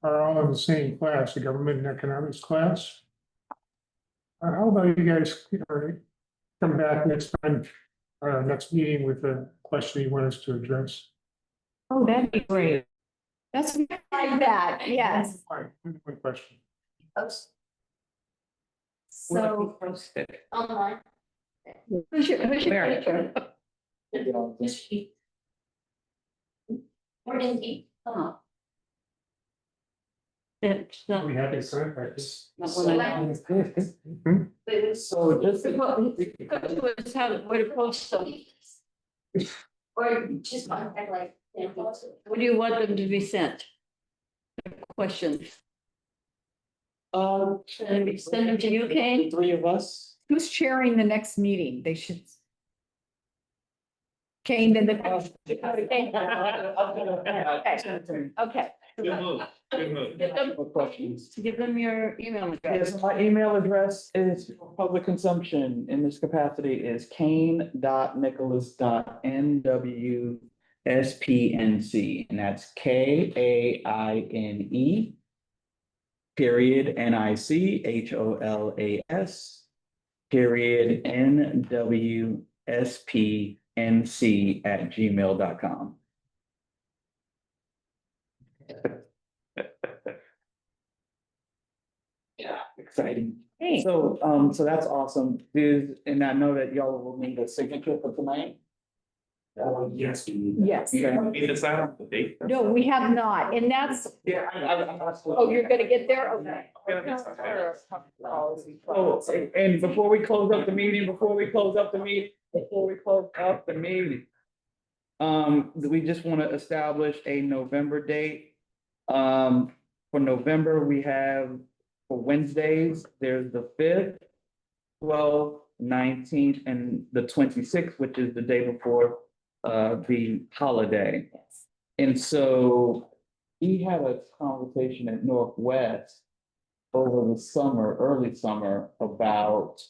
are all in the same class, the government and economics class. How about you guys come back next time, next meeting with a question you want us to address? Oh, that'd be great. That's like that, yes. One question. So. Online. Who's your picture? Where did he come up? It's We had a sign practice. So just. Where to post them. Or just like. What do you want them to be sent? Questions. Send them to you, Kane? Three of us. Who's chairing the next meeting? They should. Kane, then the. Okay. Good move, good move. What questions? Give them your email address. Yes, my email address is for public consumption in this capacity is kane.nicholas.nwspnc, and that's KAINE period NICHOLAS period NWSPNC@gmail.com. Yeah, exciting. Hey. So, so that's awesome. And I know that y'all will need a signature for tonight. Yes. Yes. We decide on the date. No, we have not, and that's, Yeah. oh, you're gonna get there? Okay. Oh, and before we close up the meeting, we just want to establish a November date. For November, we have for Wednesdays, there's the 5th, 12th, 19th, and the 26th, which is the day before the holiday. And so we had a conversation at Northwest over the summer, early summer, about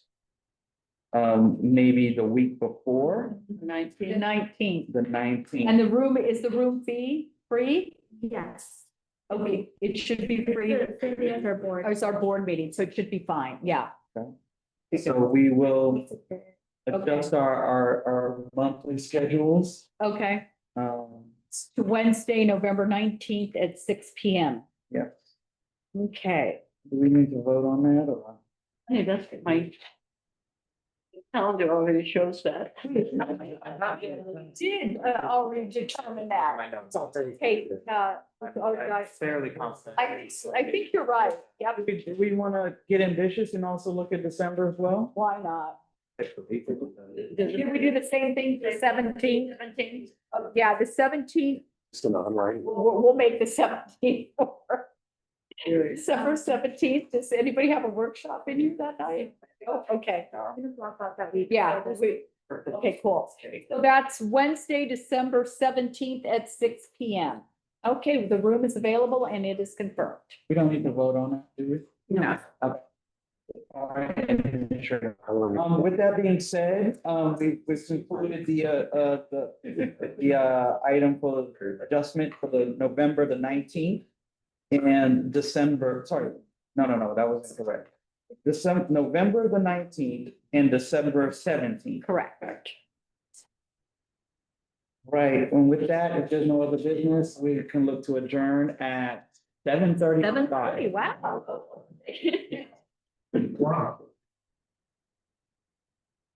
maybe the week before, The 19th. the 19th. And the room, is the room fee free? Yes. Okay, it should be free. It's our board. It's our board meeting, so it should be fine, yeah. So we will adjust our monthly schedules. Okay, Um, to Wednesday, November 19th at 6 p.m. yeah, Okay. do we need to vote on that or? Hey, that's my calendar already shows that. Did already determine that. Hey, Fairly constant. I think you're right. Yep. Do we want to get ambitious and also look at December as well? Why not? Should we do the same thing for 17th? Yeah, the 17th, Just an online. we'll make the 17th. December 17th, does anybody have a workshop in you that night? Oh, okay. Yeah. Okay, cool. So that's Wednesday, December 17th at 6 p.m. Okay, the room is available and it is confirmed. We don't need to vote on it, do we? No. Okay. All right. Sure. With that being said, we've concluded the item for adjustment for the November the 19th and December, sorry, no, that was incorrect. November the 19th and December 17th. Correct. Right, and with that, if there's no other business, we can look to adjourn at 7:30. 7:30, wow. Wow.